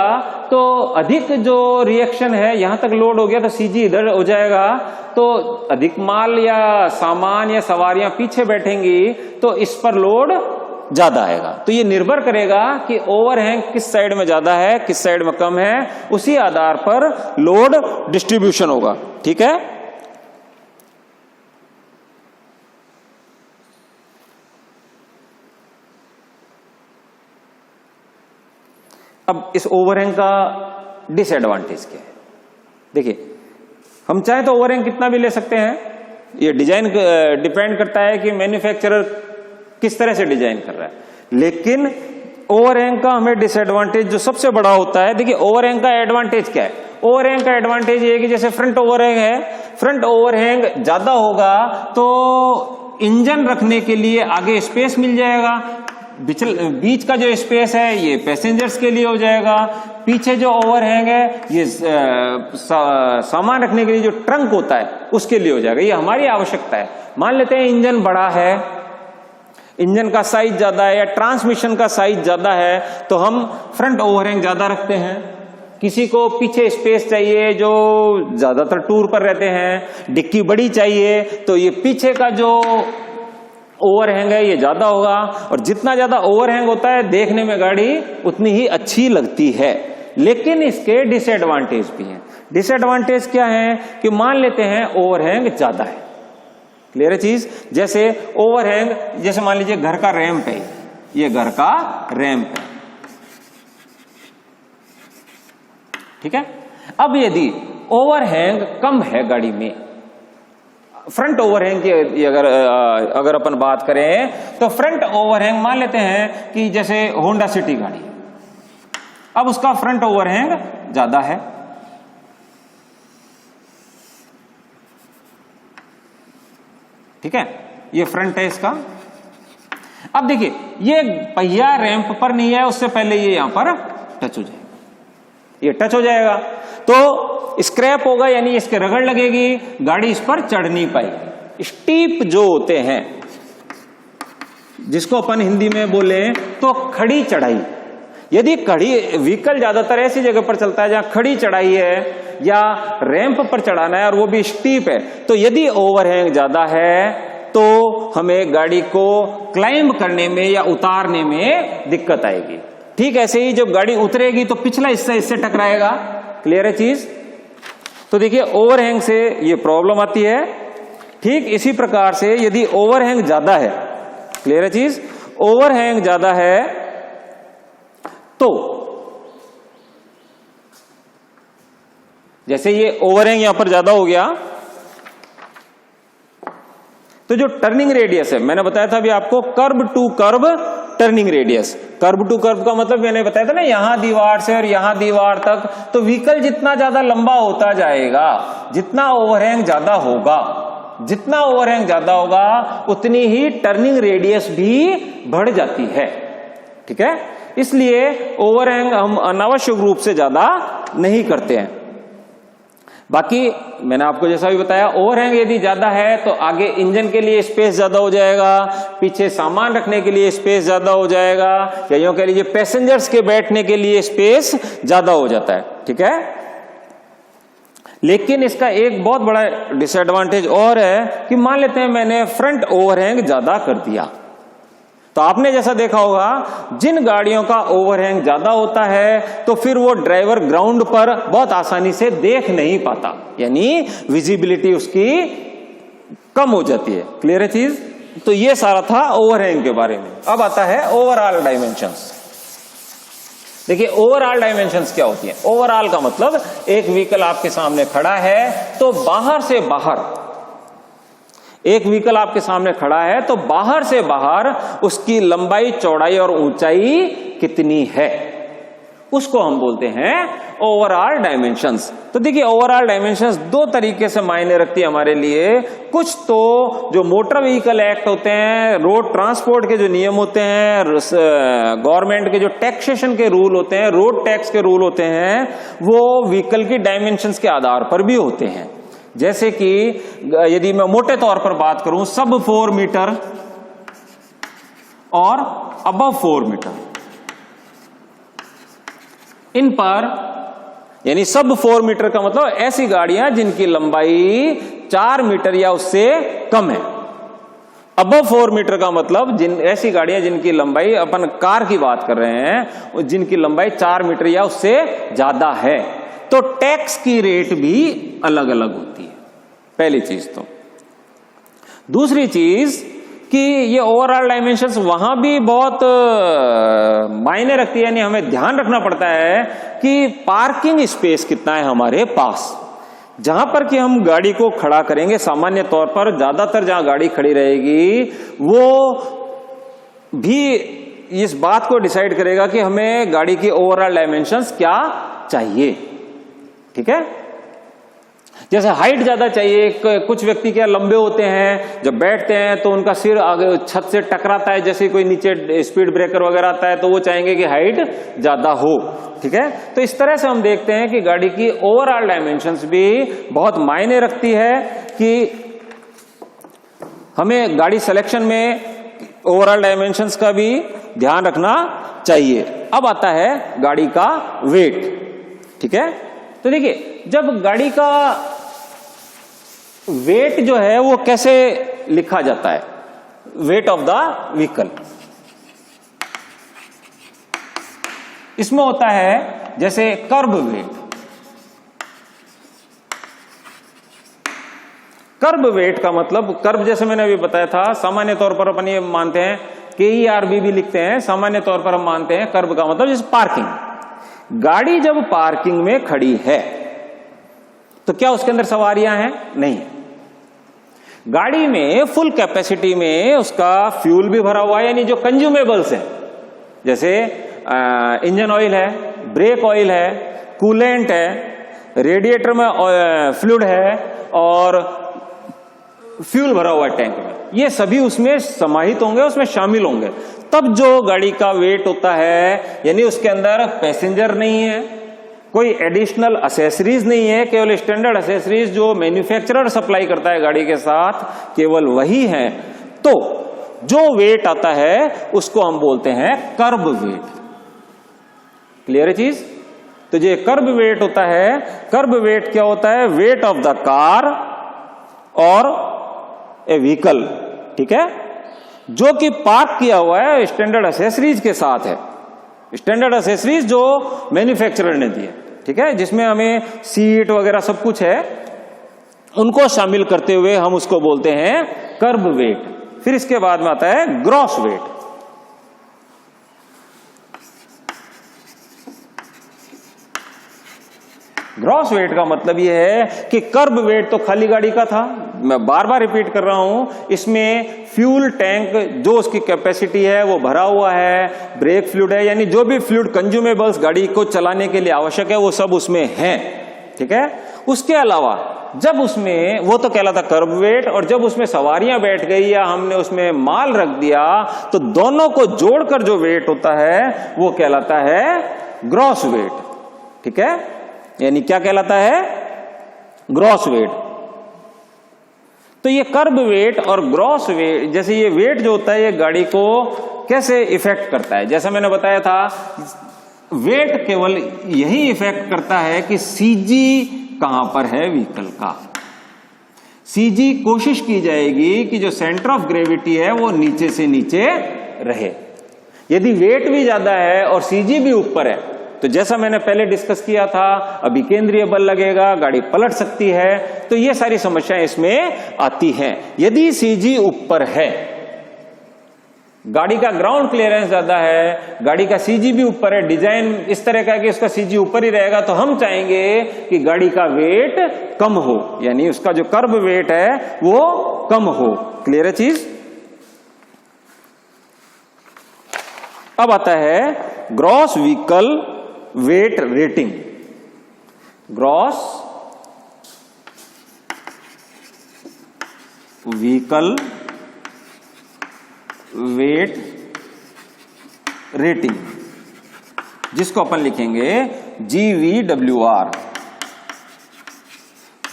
तो अधिक जो रिएक्शन है यहां तक लोड हो गया तो सीजी इधर हो जाएगा, तो अधिक माल या सामान या सवारियां पीछे बैठेंगी तो इस पर लोड ज्यादा आएगा। तो ये निर्भर करेगा कि ओवरहैंग किस साइड में ज्यादा है, किस साइड में कम है, उसी आधार पर लोड डिस्ट्रीब्यूशन होगा। ठीक है, अब इस ओवरहैंग का डिसएडवांटेज क्या है? देखिए, हम चाहे तो ओवरहैंग कितना भी ले सकते हैं, ये डिजाइन डिपेंड करता है कि मैन्युफैक्चरर किस तरह से डिजाइन कर रहा है, लेकिन ओवरहैंग का हमें डिसएडवांटेज जो सबसे बड़ा होता है, देखिए ओवरहैंग का एडवांटेज क्या है? ओवरहैंग का एडवांटेज ये है कि जैसे फ्रंट ओवरहैंग है, फ्रंट ओवरहैंग ज्यादा होगा तो इंजन रखने के लिए आगे स्पेस मिल जाएगा, बीच का जो स्पेस है ये पैसेंजर्स के लिए हो जाएगा, पीछे जो ओवरहैंग है ये सामान रखने के लिए जो ट्रंक होता है उसके लिए हो जाएगा। ये हमारी आवश्यकता है। मान लेते हैं इंजन बड़ा है, इंजन का साइज ज्यादा है या ट्रांसमिशन का साइज ज्यादा है तो हम फ्रंट ओवरहैंग ज्यादा रखते हैं। किसी को पीछे स्पेस चाहिए, जो ज्यादातर टूर पर रहते हैं, डिक्की बड़ी चाहिए, तो ये पीछे का जो ओवरहैंग है ये ज्यादा होगा। और जितना ज्यादा ओवरहैंग होता है देखने में गाड़ी उतनी ही अच्छी लगती है। लेकिन इसके डिसएडवांटेज भी हैं। डिसएडवांटेज क्या है कि मान लेते हैं ओवरहैंग ज्यादा है, क्लियर है चीज। जैसे ओवरहैंग, जैसे मान लीजिए घर का रैंप है, ये घर का रैंप है, ठीक है। अब यदि ओवरहैंग कम है गाड़ी में, फ्रंट ओवरहैंग की अगर अपन बात करें तो फ्रंट ओवरहैंग मान लेते हैं कि जैसे होंडा सिटी गाड़ी, अब उसका फ्रंट ओवरहैंग ज्यादा है, ठीक है, ये फ्रंट है इसका। अब देखिए ये पहिया रैंप पर नहीं है, उससे पहले ये यहां पर टच हो जाएगा, ये टच हो जाएगा तो स्क्रैप होगा, यानी इसके रगड़ लगेगी, गाड़ी इस पर चढ़ नहीं पाएगी। स्टीप जो होते हैं, जिसको अपन हिंदी में बोले तो खड़ी चढ़ाई, यदि खड़ी व्हीकल ज्यादातर ऐसी जगह पर चलता है जहां खड़ी चढ़ाई है या रैंप पर चढ़ाना है और वो भी स्टीप है, तो यदि ओवरहैंग ज्यादा है तो हमें गाड़ी को क्लाइंब करने में या उतारने में दिक्कत आएगी। ठीक ऐसे ही जब गाड़ी उतरेगी तो पिछला हिस्सा इससे टकराएगा, क्लियर है चीज। तो देखिए ओवरहैंग से ये प्रॉब्लम आती है। ठीक इसी प्रकार से यदि ओवरहैंग ज्यादा है, क्लियर है चीज, ओवरहैंग ज्यादा है तो जैसे ये ओवरहैंग यहां पर ज्यादा हो गया तो जो टर्निंग रेडियस है, मैंने बताया था अभी आपको curve to curve turning radius. Curve to curve का मतलब मैंने बताया था ना, यहां दीवार से और यहां दीवार तक, तो व्हीकल जितना ज्यादा लंबा होता जाएगा, जितना ओवरहैंग ज्यादा होगा, जितना ओवरहैंग ज्यादा होगा उतनी ही टर्निंग रेडियस भी बढ़ जाती है, ठीक है। इसलिए ओवरहैंग हम अनावश्यक रूप से ज्यादा नहीं करते हैं। बाकी मैंने आपको जैसा भी बताया, ओवरहैंग यदि ज्यादा है तो आगे इंजन के लिए स्पेस ज्यादा हो जाएगा, पीछे सामान रखने के लिए स्पेस ज्यादा हो जाएगा, या यूं कह लीजिए पैसेंजर्स के बैठने के लिए स्पेस ज्यादा हो जाता है, ठीक है। लेकिन इसका एक बहुत बड़ा डिसएडवांटेज और है कि मान लेते हैं मैंने फ्रंट ओवरहैंग ज्यादा कर दिया, तो आपने जैसा देखा होगा जिन गाड़ियों का ओवरहैंग ज्यादा होता है तो फिर वो ड्राइवर ग्राउंड पर बहुत आसानी से देख नहीं पाता, यानी विजिबिलिटी उसकी कम हो जाती है, क्लियर है चीज। तो ये सारा था ओवरहैंग के बारे में। अब आता है ओवरऑल डायमेंशंस। देखिए ओवरऑल डायमेंशंस क्या होती है। ओवरऑल का मतलब एक व्हीकल आपके सामने खड़ा है तो बाहर से बाहर, एक व्हीकल आपके सामने खड़ा है तो बाहर से बाहर उसकी लंबाई, चौड़ाई और ऊंचाई कितनी है, उसको हम बोलते हैं ओवरऑल डायमेंशंस। तो देखिए ओवरऑल डायमेंशंस दो तरीके से मायने रखती है हमारे लिए। कुछ तो जो मोटर व्हीकल एक्ट होते हैं, रोड ट्रांसपोर्ट के जो नियम होते हैं, गवर्नमेंट के जो टैक्सेशन के रूल होते हैं, रोड टैक्स के रूल होते हैं, वो व्हीकल की डायमेंशंस के आधार पर भी होते हैं। जैसे कि यदि मैं मोटे तौर पर बात करूं, सब 4 मीटर और अबव 4 मीटर, इन पर, यानी सब 4 मीटर का मतलब ऐसी गाड़ियां जिनकी लंबाई 4 मीटर या उससे कम है। अबव 4 मीटर का मतलब ऐसी गाड़ियां जिनकी लंबाई, अपन कार की बात कर रहे हैं, जिनकी लंबाई 4 मीटर या उससे ज्यादा है। तो टैक्स की रेट भी अलग अलग होती है, पहली चीज। तो दूसरी चीज कि ये ओवरऑल डायमेंशंस वहां भी बहुत मायने रखती है, यानी हमें ध्यान रखना पड़ता है कि पार्किंग स्पेस कितना है हमारे पास, जहां पर कि हम गाड़ी को खड़ा करेंगे। सामान्य तौर पर ज्यादातर जहां गाड़ी खड़ी रहेगी वो भी इस बात को डिसाइड करेगा कि हमें गाड़ी की ओवरऑल डायमेंशंस क्या चाहिए, ठीक है। जैसे हाइट ज्यादा चाहिए, कुछ व्यक्ति क्या लंबे होते हैं, जब बैठते हैं तो उनका सिर आगे छत से टकराता है, जैसे कोई नीचे स्पीड ब्रेकर वगैरह आता है तो वो चाहेंगे कि हाइट ज्यादा हो, ठीक है। तो इस तरह से हम देखते हैं कि गाड़ी की ओवरऑल डायमेंशंस भी बहुत मायने रखती है कि हमें गाड़ी सिलेक्शन में ओवरऑल डायमेंशंस का भी ध्यान रखना चाहिए। अब आता है गाड़ी का वेट, ठीक है। तो देखिए, जब गाड़ी का वेट जो है वो कैसे लिखा जाता है, वेट ऑफ द व्हीकल, इसमें होता है जैसे कर्ब वेट। कर्ब वेट का मतलब, कर्ब जैसे मैंने अभी बताया था, सामान्य तौर पर अपन ये मानते हैं KERB भी लिखते हैं, सामान्य तौर पर हम मानते हैं कर्ब का मतलब जैसे पार्किंग। गाड़ी जब पार्किंग में खड़ी है तो क्या उसके अंदर सवारियां हैं? नहीं। गाड़ी में फुल कैपेसिटी में उसका फ्यूल भी भरा हुआ है, यानी जो कंज्यूमेबल्स हैं, जैसे इंजन ऑयल है, ब्रेक ऑयल है, कूलेंट है, रेडिएटर में फ्लूइड है और फ्यूल भरा हुआ है टैंक में, ये सभी उसमें समाहित होंगे, उसमें शामिल होंगे। तब जो गाड़ी का वेट होता है, यानी उसके अंदर पैसेंजर नहीं है, कोई एडिशनल एसेसरीज नहीं है, केवल स्टैंडर्ड एसेसरीज जो मैन्युफैक्चरर सप्लाई करता है गाड़ी के साथ, केवल वही है, तो जो वेट आता है उसको हम बोलते हैं कर्ब वेट। क्लियर है चीज? तो जो कर्ब वेट होता है, कर्ब वेट क्या होता है? वेट ऑफ द कार और ए व्हीकल, ठीक है, जो कि पार्क किया हुआ है स्टैंडर्ड एसेसरीज के साथ है। स्टैंडर्ड एसेसरीज जो मैन्युफैक्चरर ने दिए, ठीक है, जिसमें हमें सीट वगैरह सब कुछ है, उनको शामिल करते हुए हम उसको बोलते हैं कर्ब वेट। फिर इसके बाद में आता है ग्रॉस वेट। ग्रॉस वेट का मतलब यह है कि कर्ब वेट तो खाली गाड़ी का था, मैं बार बार रिपीट कर रहा हूं, इसमें फ्यूल टैंक जो उसकी कैपेसिटी है वो भरा हुआ है, ब्रेक फ्लूइड है, यानी जो भी फ्लूइड कंज्यूमेबल्स गाड़ी को चलाने के लिए आवश्यक है वो सब उसमें है, ठीक है। उसके अलावा जब उसमें, वो तो कहलाता कर्ब वेट, और जब उसमें सवारियां बैठ गई या हमने उसमें माल रख दिया तो दोनों को जोड़कर जो वेट होता है वो कहलाता है ग्रॉस वेट, ठीक है। यानी क्या कहलाता है? Gross weight. तो ये कर्ब वेट और ग्रॉस वेट, जैसे ये वेट जो होता है ये गाड़ी को कैसे इफेक्ट करता है, जैसा मैंने बताया था, वेट केवल यही इफेक्ट करता है कि सीजी कहां पर है व्हीकल का। सीजी कोशिश की जाएगी कि जो सेंटर ऑफ ग्रेविटी है वो नीचे से नीचे रहे। यदि वेट भी ज्यादा है और सीजी भी ऊपर है तो जैसा मैंने पहले डिस्कस किया था, अभी केंद्रीय बल लगेगा, गाड़ी पलट सकती है, तो ये सारी समस्याएं इसमें आती हैं। यदि सीजी ऊपर है, गाड़ी का ग्राउंड क्लियरेंस ज्यादा है, गाड़ी का सीजी भी ऊपर है, डिजाइन इस तरह का है कि उसका सीजी ऊपर ही रहेगा, तो हम चाहेंगे कि गाड़ी का वेट कम हो, यानी उसका जो कर्ब वेट है वो कम हो। क्लियर है चीज? अब आता है gross vehicle wait rating. Gross vehicle wait rating, जिसको अपन लिखेंगे GVWR,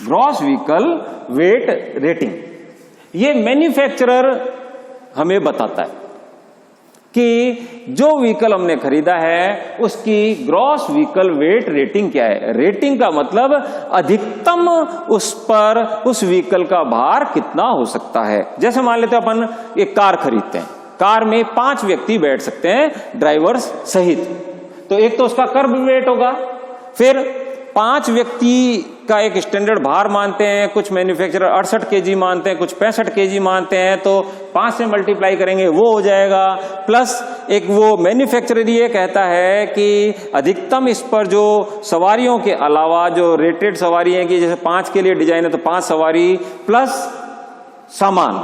gross vehicle wait rating. ये मैन्युफैक्चरर हमें बताता है कि जो व्हीकल हमने खरीदा है उसकी ग्रॉस व्हीकल वेट रेटिंग क्या है। रेटिंग का मतलब अधिकतम उस पर उस व्हीकल का भार कितना हो सकता है। जैसे मान लेते हैं अपन एक कार खरीदते हैं, कार में 5 व्यक्ति बैठ सकते हैं ड्राइवर्स सहित, तो एक तो उसका कर्ब वेट होगा, फिर 5 व्यक्ति का एक स्टैंडर्ड भार मानते हैं, कुछ मैन्युफैक्चरर 68 kg मानते हैं, कुछ 65 kg मानते हैं, तो 5 से मल्टीप्लाई करेंगे वो हो जाएगा, प्लस एक वो मैन्युफैक्चरर ये कहता है कि अधिकतम इस पर जो सवारियों के अलावा जो रेटेड सवारी है कि जैसे 5 के लिए डिजाइन है तो 5 सवारी प्लस सामान,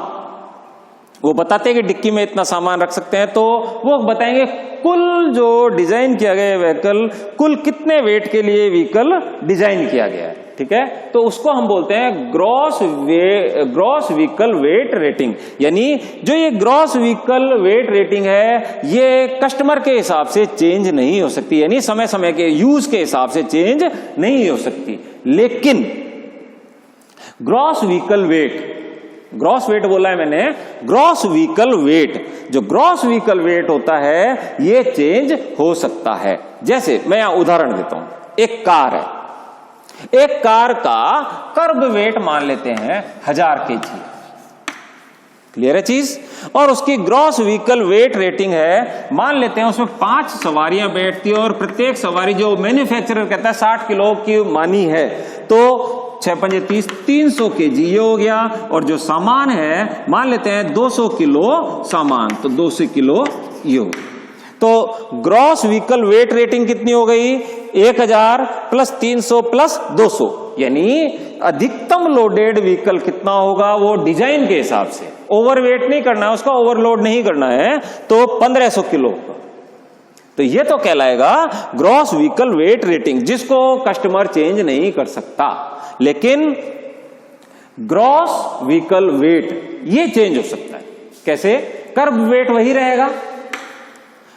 वो बताते हैं कि डिक्की में इतना सामान रख सकते हैं, तो वो बताएंगे कुल जो डिजाइन किया गया है व्हीकल, कुल कितने वेट के लिए व्हीकल डिजाइन किया गया है, ठीक है। तो उसको हम बोलते हैं ग्रॉस व्हीकल वेट रेटिंग। यानी जो ये ग्रॉस व्हीकल वेट रेटिंग है ये कस्टमर के हिसाब से चेंज नहीं हो सकती, यानी समय समय के यूज के हिसाब से चेंज नहीं हो सकती, लेकिन gross vehicle wait gross weight बोला है मैंने, ग्रॉस व्हीकल वेट, जो ग्रॉस व्हीकल वेट होता है ये चेंज हो सकता है। जैसे मैं यहां उदाहरण देता हूं, एक कार है, एक कार का कर्ब वेट मान लेते हैं 1000 kg, क्लियर है चीज, और उसकी ग्रॉस व्हीकल वेट रेटिंग है, मान लेते हैं उसमें 5 सवारियां बैठती है और प्रत्येक सवारी जो मैन्युफैक्चरर कहता है 60 किलो की मानी है, तो 6 पंजे 30, 300 kg ये हो गया, और जो सामान है मान लेते हैं 200 किलो सामान, तो 200 किलो ये हो। तो ग्रॉस व्हीकल वेट रेटिंग कितनी हो गई, 1000 प्लस 300 प्लस 200, यानी अधिकतम लोडेड व्हीकल कितना होगा वो डिजाइन के हिसाब से, ओवरवेट नहीं करना है उसका, ओवरलोड नहीं करना है, तो 1500 किलो होगा। तो ये तो कहलाएगा ग्रॉस व्हीकल वेट रेटिंग, जिसको कस्टमर चेंज नहीं कर सकता। लेकिन ग्रॉस व्हीकल वेट ये चेंज हो सकता है। कैसे? कर्ब वेट वही रहेगा।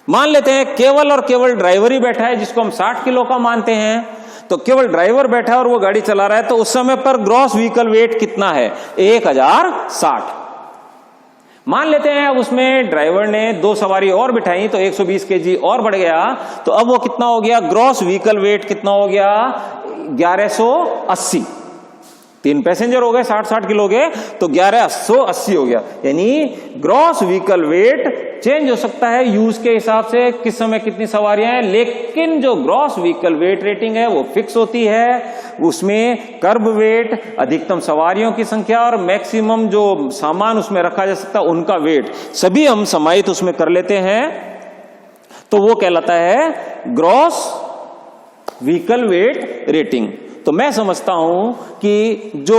मान लेते हैं केवल और केवल ड्राइवर ही बैठा है, जिसको हम 60 किलो का मानते हैं, तो केवल ड्राइवर बैठा है और वो गाड़ी चला रहा है, तो उस समय पर ग्रॉस व्हीकल वेट कितना है, 1060। मान लेते हैं अब उसमें ड्राइवर ने 2 सवारी और बिठाई तो 120 kg और बढ़ गया, तो अब वो कितना हो गया, ग्रॉस व्हीकल वेट कितना हो गया, 1180। 3 पैसेंजर हो गए, 60-60 किलो के, तो 1180 हो गया। यानी ग्रॉस व्हीकल वेट चेंज हो सकता है यूज के हिसाब से, किस समय कितनी सवारियां हैं, लेकिन जो ग्रॉस व्हीकल वेट रेटिंग है वो फिक्स होती है। उसमें कर्ब वेट, अधिकतम सवारियों की संख्या और मैक्सिमम जो सामान उसमें रखा जा सकता है उनका वेट सभी हम समाहित उसमें कर लेते हैं, तो वो कहलाता है ग्रॉस व्हीकल वेट रेटिंग। तो मैं समझता हूं कि जो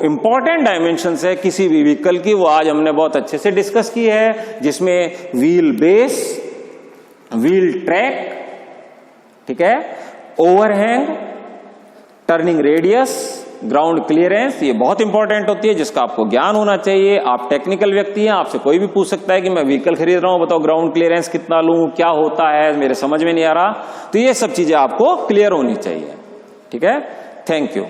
इंपॉर्टेंट डायमेंशंस है किसी भी व्हीकल की वो आज हमने बहुत अच्छे से डिस्कस की है, जिसमें व्हील बेस, व्हील ट्रैक, ठीक है, overhang, turning radius, ground clearance, ये बहुत इंपॉर्टेंट होती है, जिसका आपको ज्ञान होना चाहिए। आप टेक्निकल व्यक्ति हैं, आपसे कोई भी पूछ सकता है कि मैं व्हीकल खरीद रहा हूं, बताओ ग्राउंड क्लियरेंस कितना लूं, क्या होता है, मेरे समझ में नहीं आ रहा, तो ये सब चीजें आपको क्लियर होनी चाहिए। ठीक है, थैंक यू।